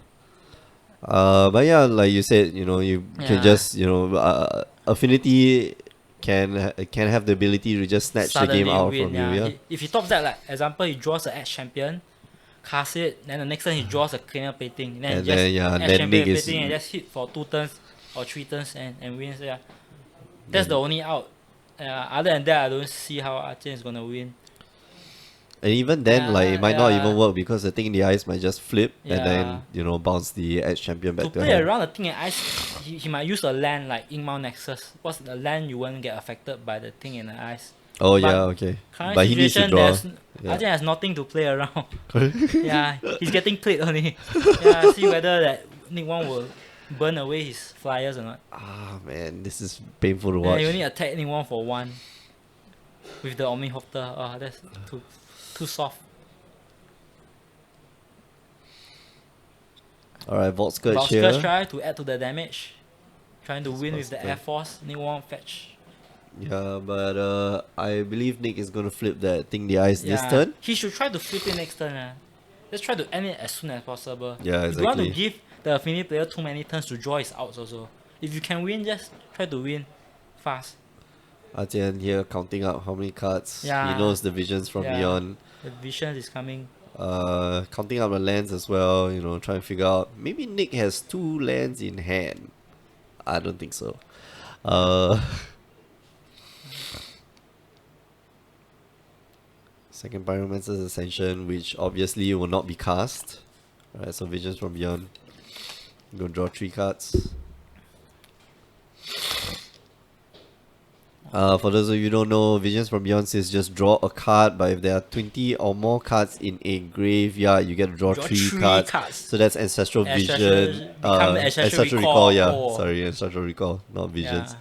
But yeah, like you said, you can Yeah. just, Affinity can have the ability to just snatch the game Suddenly out win. from you. Yeah. Yeah. If he tops that, like example, he draws the edge champion, cast it, then the next turn he draws a cleaner plating, then he And just then yeah, edge then champion Nick is plating and just hit for 2 turns or 3 turns and wins. Yeah. That's the only out. Other than that, I don't see how Archen is gonna win. and even then, like it might not even Yeah. work because the thing in the ice might just flip and Yeah. then bounce the edge champion back To to play hand. around the thing and ice, he might use a land like Ingmao Nexus. What's the land you won't get affected by the thing in the ice? Oh But yeah, okay. Current But he needs to situation, draw. there's Yeah. Arjen has nothing to play around. Yeah, he's getting played only. Yeah, see whether that Nick Wong will burn away his flyers or not. Ah man, this is painful to Yeah, watch. he only attack Nick Wong for 1 with the Omnihopter. Oh, that's too soft. Alright, Vault Scourge Valsker's here. try to add to the damage. Trying to win with the Valsker's. Air Force. Nick Wong fetch. Yeah, but I believe Nick is gonna flip that thing the ice this Yeah, turn. he should try to flip it next turn. Just try to end it as soon as possible. Yeah, You don't want to exactly. give the Affinity player too many turns to draw his outs also. If you can win, just try to win fast. Artian here counting out how many cards. Yeah. He knows the visions from Yeah. beyond. The vision is coming. Counting out the lands as well, trying to figure out maybe Nick has 2 lands in hand. I don't think so. Second Pyromancer's Ascension, which obviously will not be cast. Alright, so Visions from Beyond. Go draw 3 cards. For those of you who don't know, Visions from Beyond says just draw a card, but if there are 20 or more cards in a graveyard, you get to draw, Draw 3 three cards. cards. So that's Ancestral Ancestral- Vision. become the Ancestral Recall. yeah. Oh. Sorry, Ancestral Recall, not Visions. Yeah.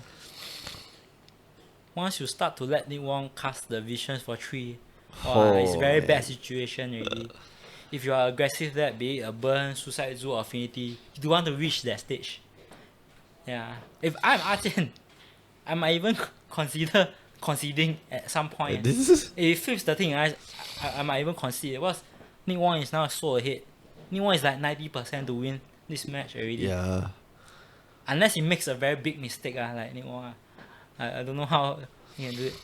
Once you start to let Nick Wong cast the visions for 3, it's Oh, very man. bad situation already. If you are aggressive that, be it a burn, suicide zoo, or affinity, you do want to reach that stage. Yeah. If I'm Arjen, I might even consider conceding at some point. This is If it flips the thing, I might even concede. Because Nick Wong is now so ahead. Nick Wong is like 90% to win this match already. yeah. Unless he makes a very big mistake, like Nick Wong. I don't know how he can do it.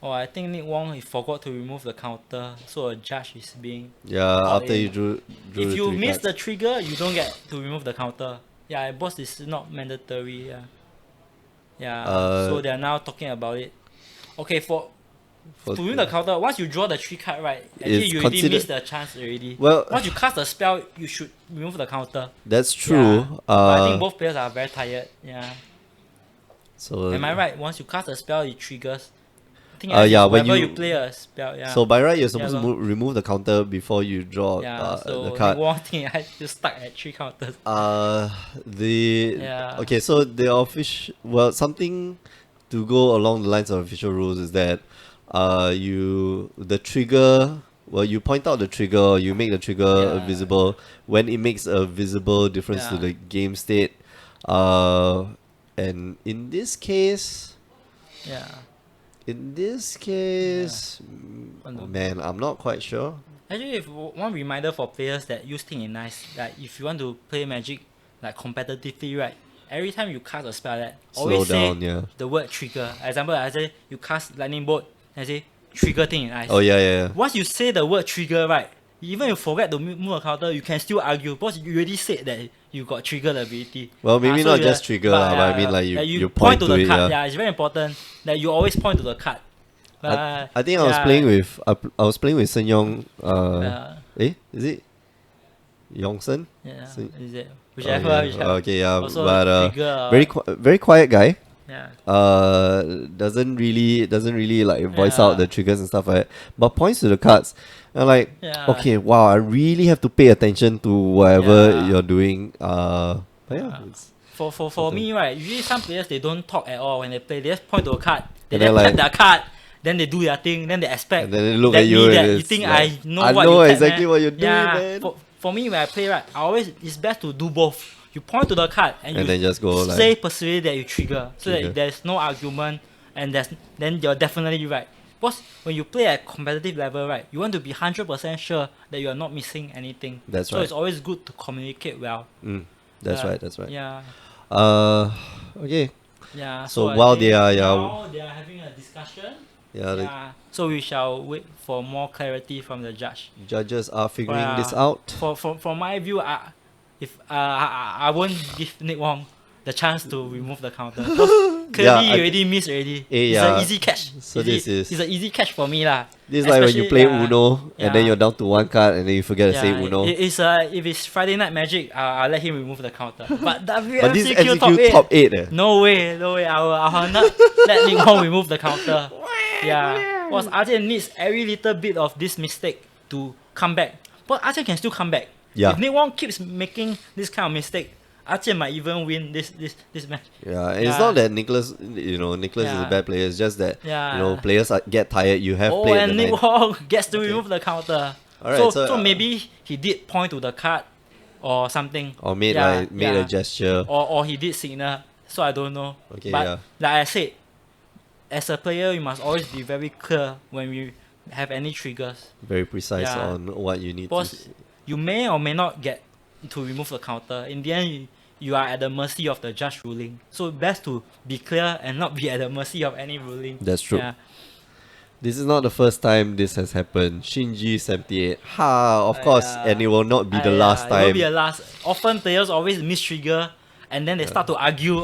Oh, I think Nick Wong he forgot to remove the counter, so a judge is being. Yeah, All after in. you drew If the you 3 miss cards. the trigger, you don't get to remove the counter. Yeah, boss is not mandatory. Yeah. So they are now talking about it. Okay, for to win the counter, once you draw the 3 card, right? Actually, It's you already considered- missed the chance already. Well, Once you cast a spell, you should remove the counter. that's true. Yeah. But I think both players are very tired. Yeah. So Am I right? Once you cast a spell, it triggers. I think yeah, when whenever you- you play a spell, yeah. So by right, you're supposed Yeah, to remove the counter before you draw yeah, so the card. One thing I just stuck at 3 counters. The Yeah. okay, so the official something to go along the lines of official rules is that the trigger, you point out the trigger, you make the trigger Yeah. visible when it makes a visible difference to Yeah. the game state. And in this case, Yeah. oh man, I'm not quite sure. Actually, if one reminder for players that use thing in nice, like if you want to play Magic like competitively, right? Every time you cast a spell, that always Slow down, say yeah. the word trigger. Example, I say you cast lightning bolt, I say trigger thing in ice. Oh yeah. Once you say the word trigger, right? Even if you forget to move a counter, you can still argue because you already said that you got trigger ability. Well, maybe So not you just trigger lah, but I mean like you point to the it, card. yeah. It's very important that you always point to the card. I think I was playing with Sen Yong. Is it Yongsen? Yeah, Sen- is it? Oh, Whichever. yeah. whichever. Okay, yeah, Also but trigger, very quiet guy. yeah. Doesn't really like voice Yeah. out the triggers and stuff like that, but points to the cards. And like, Yeah. okay, wow, I really have to pay attention to whatever Yeah. you're doing. But yeah, it's, For me, right, usually some players they don't talk at all when they play. They just point to a card. They And just then tap their card. Then they do their thing. Then they expect. and then they look that at you me and that you it's think like, I know I what know you tap, exactly man. what you're doing, Yeah, man. For me, when I play, right, it's best to do both. You point to the card and you then just go like say persuade that you trigger, so Trigger. that there's no argument and then you're definitely right. Because when you play at competitive level, right, you want to be 100% sure that you are not missing anything. That's so right. it's always good to communicate well. That's right. That's right. Yeah. Okay. Yeah. So So I while think they are, now they are having a discussion. yeah, the Yeah. So we shall wait for more clarity from the judge. judges are figuring this Uh, out. for my view, I won't give Nick Wong the chance to remove the counter. Because Yeah, clearly he already missed already. It's an yeah. easy catch. So this It's is an easy catch for me lah. this is like when you play Especially, Uno and then yeah. you're down to one card and then you forget to say Yeah, Uno. if it's Friday Night Magic, I'll let him remove the counter. But But this WMCQ top MCQ 8, top 8 eh. no way. I'll not let Nick Wong remove the counter. Yeah, because Arjun needs every little bit of this mistake to come back. But Arjun can still come back. Yeah. If Nick Wong keeps making this kind of mistake, Arjun might even win this match. Yeah, and Yeah. it's not that Nicholas is a Yeah. bad player. It's just that Yeah. players get tired. You have Oh, played and the Nick nine. Wong gets to Okay. remove the counter. Alright, So maybe he did point to the card or something. Or made Yeah, a gesture. Or he did signal. So I don't know. Okay, but yeah. like I said, as a player, you must always be very clear when we have any triggers. Very precise Yeah. on what you need Because to. you may or may not get to remove the counter. In the end, you are at the mercy of the judge ruling. So best to be clear and not be at the mercy of any ruling. That's true. Yeah. This is not the first time this has happened. Shinji 78. Ha, of course, Yeah. and it will not be the last It will time. be a last. Often players always miss trigger, and then they start to argue,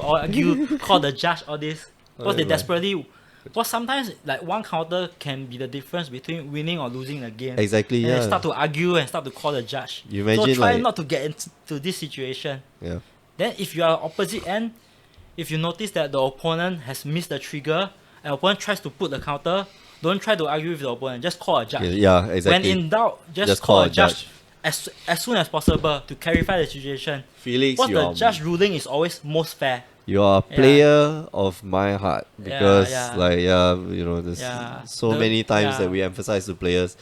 call the judge, all this. Because they Alright, desperately. Because sometimes like one counter can be the difference between winning or losing the game. Exactly, And yeah. they start to argue and start to call the judge. You imagine, so try like- not to get into this situation. Yeah. Then if you are opposite end, if you notice that the opponent has missed the trigger, and opponent tries to put the counter, don't try to argue with the opponent. Just call a judge. Yeah, exactly. When in doubt, just call a judge as soon as possible to clarify the situation. Felix, Because you the are, judge ruling is always most fair. you are a Yeah. player of my heart. Because, yeah. there's Yeah. so many times yeah. that we emphasize to players,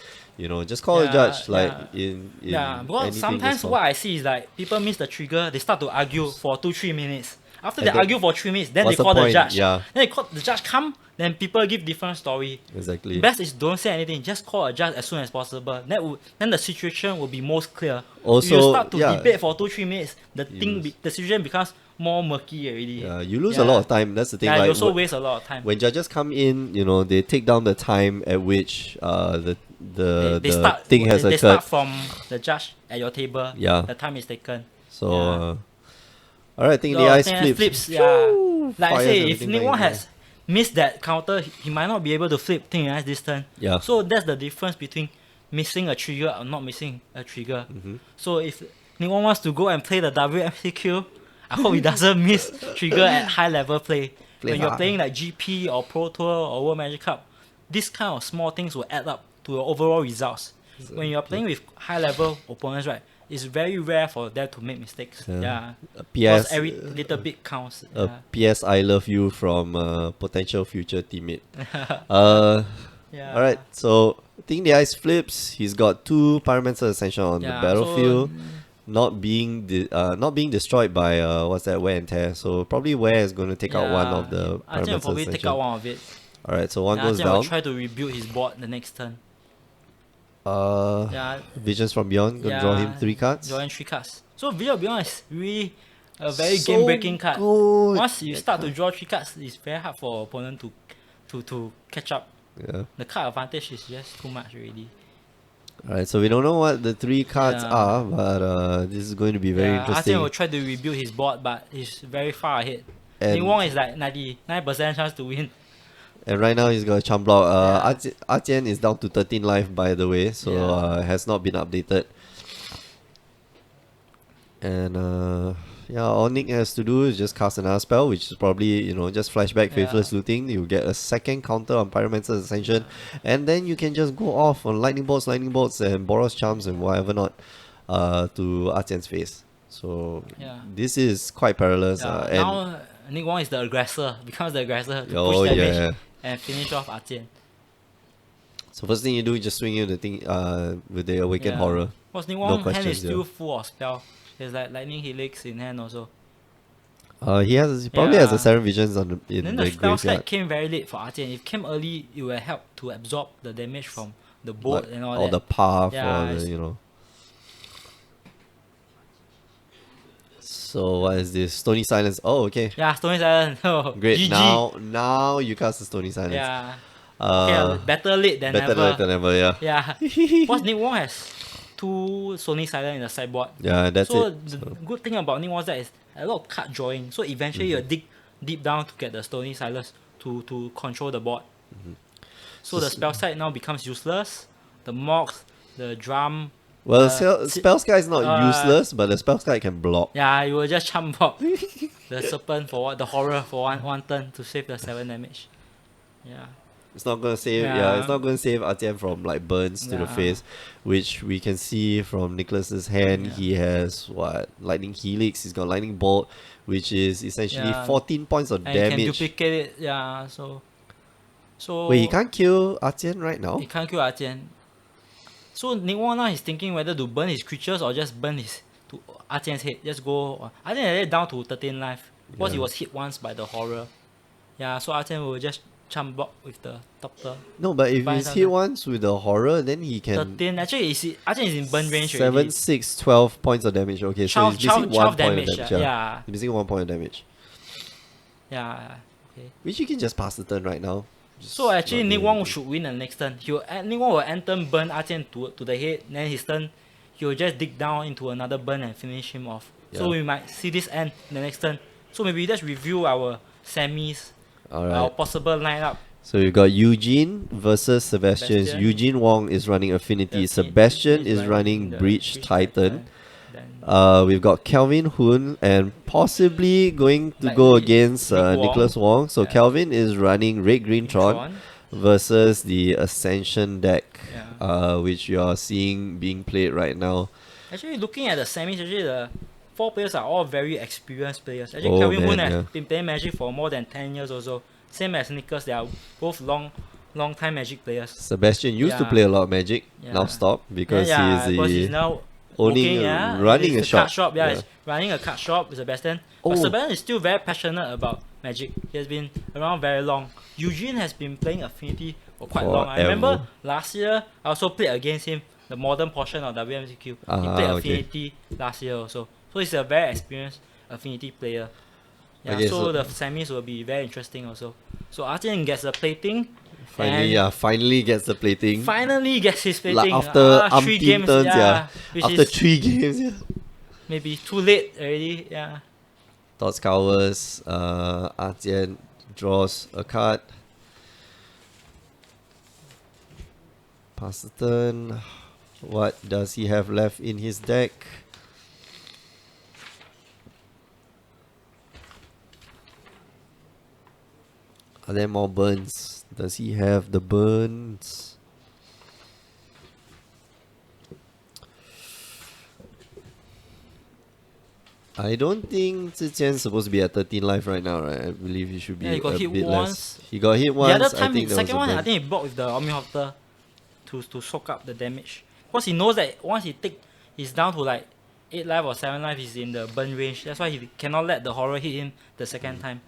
just call a Yeah, judge. Like, yeah. in Yeah, because anything, sometimes just call. what I see is like people miss the trigger, they start to argue for 2-3 minutes. After And they then- argue for 3 minutes, then they what's the call the point? judge. Yeah. Then they call the judge come, then people give different story. Exactly. Best is don't say anything, just call a judge as soon as possible. Then the situation will be most clear. Also, you start to yeah. debate for 2-3 minutes, You lose. the situation becomes more murky already. Yeah, you lose a lot of time. That's the thing. Yeah, you like, also waste a lot of time. when judges come in, they take down the time at which the start, thing has they occurred. start from the judge at your table. Yeah. The time is taken. So, Yeah. alright, I think So the I ice think flips. yeah. Like I Fires say, if everything Nick back Wong in the has missed that counter, he might not be able to flip thing ice this turn. Yeah. So that's the difference between missing a trigger or not missing a trigger. Mm-hmm. So if Nick Wong wants to go and play the WMCQ, I hope he doesn't miss trigger at high level play. Play When you're hard. playing like GP or Pro Tour or World Magic Cup, this kind of small things will add up to your overall results. When you're playing with high level opponents, right, it's very rare for them to make mistakes. Yeah. A Because PS, every little bit counts. a Yeah. PS I love you from potential future teammate. Yeah. Alright, so I think the ice flips. He's got 2 Pyromancer Ascension on the Yeah, battlefield. so, Not being destroyed by what's that, wear and tear. So probably wear is going to take out one of the I think I'll Pyromancer probably take out Ascension. one of it. Alright, so one Yeah, I goes think I'll down. try to rebuild his board the next turn. Yeah. Visions from Beyond, gonna draw him 3 cards. Drawing 3 cards. So Vision Beyond is really a very So game-breaking card. good. Once you start to draw 3 cards, it's very hard for opponent to catch up. Yeah. The card advantage is just too much already. Alright, so we don't know what the 3 cards Yeah. are, but this is going to be very I think interesting. will try to rebuild his board, but he's very far ahead. And- Ning Wong is like 99% chance to win. And right now he's got a Chum Block. Yeah. Artian is down to 13 life, by the way, so Yeah. has not been updated. And all Nick has to do is just cast another spell, which is probably, just flashback Faithless Looting. You get a second counter on Pyromancer's Ascension, and then you can just go off on Lightning Bolts, and Boros Charms, and whatever not to Artian's face. So Yeah. this is quite perilous. Yeah, And now Nick Wong is the aggressor, becomes the aggressor to Oh, push damage yeah. and finish off Artian. so first thing you do is just swing in the thing with the Awakened Horror. Because Nick No Wong hand is questions, still yeah. full of spell. There's like Lightning Helix in hand also. He probably has Yeah. a 7 visions in Then the the spell slide graveyard. came very late for Artian. If it came early, it would help to absorb the damage from the boat Like, and all or that. the path, Yeah, or the, it's- you know. So what is this? Stony Silence. Oh, okay. Yeah, Stone Silent. Oh, Great. GG. Now you cast the Stony Silence. Yeah. Okay, Uh, better late than better never. late than ever. Yeah. Yeah. Plus, Nick Wong has 2 Sony Silent in the sideboard. Yeah, that's So it. the So, good thing about Nick Wong is that is a lot of card drawing. So eventually you dig deep down to get the Stony Silence to control the board. So the spell side now becomes useless. The Mox, the drum. well, Uh, spell sky is not uh, useless, but the spell sky can block. Yeah, you will just chump block the serpent for the horror for one turn to save the 7 damage. Yeah. It's not gonna save. Yeah, Yeah. it's not gonna save Artian from like burns to the Yeah. face, which we can see from Nicholas's hand. Yeah. He has what, lightning helix. He's got lightning bolt, which is essentially Yeah. 14 points of And you can damage. duplicate it, yeah, so Wait, he can't kill Artian right now. he can't kill Artian. So Nick Wong now is thinking whether to burn his creatures or just burn his to Artian's head. Just go Artian is down to 13 life. Because he Yeah. was hit once by the horror. Yeah, so Artian will just chump block with the doctor. No, but if Buy he's something. hit once with the horror, then he can 13. Actually, Artian is in burn range 7, already. 6, 12 points of damage. Okay, so 12, he's missing 12 1 point damage. of damage. Yeah. He's missing 1 point of damage. Yeah. Okay. Which you can just pass the turn right now. Just So actually, not Nick doing Wong anything. should win the next turn. Nick Wong will end turn burn Artian to the head. Then his turn, he will just dig down into another burn and finish him off. So Yeah. we might see this end in the next turn. So maybe let's review our semis, our Alright. possible lineup. So we've got Eugene versus Sebastian. Sebastian. Eugene Wong is running Affinity. The Sebastian Phoenix is running the Breach Titan. Then We've got Kelvin Hoon and possibly going to Like go Nick- against Nick Wong. Nicholas Wong. So Yeah. Kelvin is running Red Green Tron Tron. versus the Ascension deck, Yeah. which you are seeing being played right now. Actually, looking at the semis, actually the 4 players are all very experienced players. Actually, Oh, Kelvin man, Hoon has yeah. been playing Magic for more than 10 years also. Same as Nicholas, they are both long time Magic players. Sebastian used to Yeah. play a lot of Magic, now Yeah. stop because because he is he's now owning, working, yeah, running he's a card shop. Yeah, he's running a card shop with Sebastian. Oh. But Sebastian is still very passionate about Magic. He has been around very long. Eugene has been playing Affinity for quite long. I remember Forever. last year I also played against him, the modern portion of WMCQ. He played Okay. Affinity last year also. So he's a very experienced Affinity player. Yeah, Okay, so so- the semis will be very interesting also. So Artian gets the plating. Finally, and finally gets the plating. Finally gets his plating. Like after 3 umpteen games, turns, yeah. Which After is 3 games, yeah. maybe too late already, yeah. Thoughts covers, Artian draws a card. Pass the turn. What does he have left in his deck? Are there more burns? Does he have the burns? I don't think Ziqian's supposed to be at 13 life right now, right? I believe he should be Yeah, he got a hit bit once. less. He got hit once. The other time, I think there was second a one, I burn. think he blocked with the Omnihopter to soak up the damage. Because he knows that once he's down to like 8 life or 7 life, he's in the burn range. That's why he cannot let the horror hit him the second time.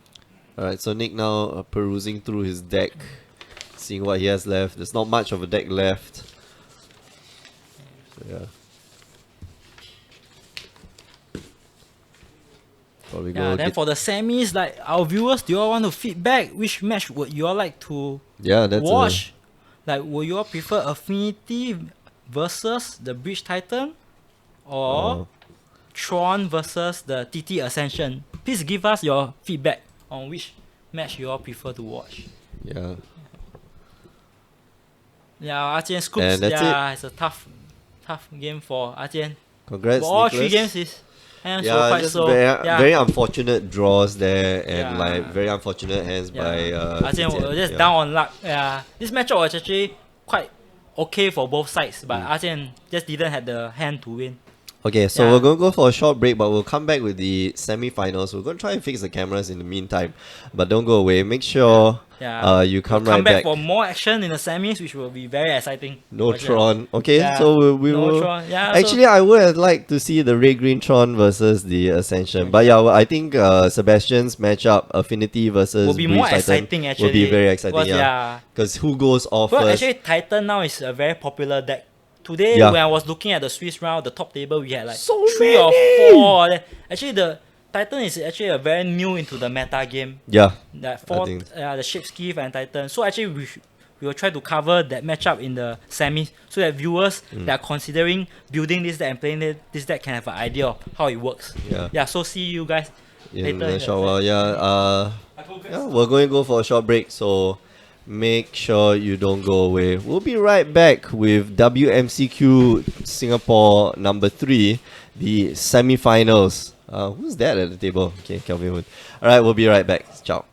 Alright, so Nick now perusing through his deck, seeing what he has left. There's not much of a deck left. So, yeah. Probably Yeah, go then get, for the semis, like our viewers, do you all want to feedback? Which match would you all like to yeah, that's watch? Like, would you all prefer Affinity versus the Breach Titan? Or Tron versus the TT Ascension? Please give us your feedback on which match you all prefer to watch. yeah. Yeah, Artian Scoops, And that's yeah, it's a tough game for Artian. Congrats, But all Nicholas. 3 games is hands were Yeah, quite just slow. very, Yeah. very unfortunate draws there, and Yeah. like very unfortunate hands by Artian Ziqian. was just Yeah. down on luck. Yeah, this matchup was actually quite okay for both sides, but Artian just didn't have the hand to win. Okay, so Yeah. we're going to go for a short break, but we'll come back with the semi-finals. We're going to try and fix the cameras in the meantime, but don't go away. Make sure Yeah. you We'll come come right back back. for more action in the semis, which will be very exciting. No for sure. Tron. Okay, Yeah. so we No will. Tron. Yeah. Actually, I would have liked to see the Red Green Tron versus the Ascension. But yeah, I think Sebastian's matchup, Affinity versus will be Breeze more Titan, exciting actually. will be very exciting. Because, Yeah, because who goes off Well, first? actually, Titan now is a very popular deck. Today, Yeah. when I was looking at the Swiss round, the top table, we had like So 3 or many! 4. Actually, the Titan is actually a very new into the meta game. Yeah, That 4, think- the Shapeskeith and Titan. So actually, we will try to cover that matchup in the semis so that viewers that are considering building this deck and playing this deck can have an idea of how it works. Yeah. Yeah. So see you guys in later. a short while. Yeah, we're going to go for a short break, so make sure you don't go away. We'll be right back with WMCQ Singapore number 3, the semi-finals. Who's that at the table? Okay, Kelvin Wood. All right, we'll be right back. Ciao.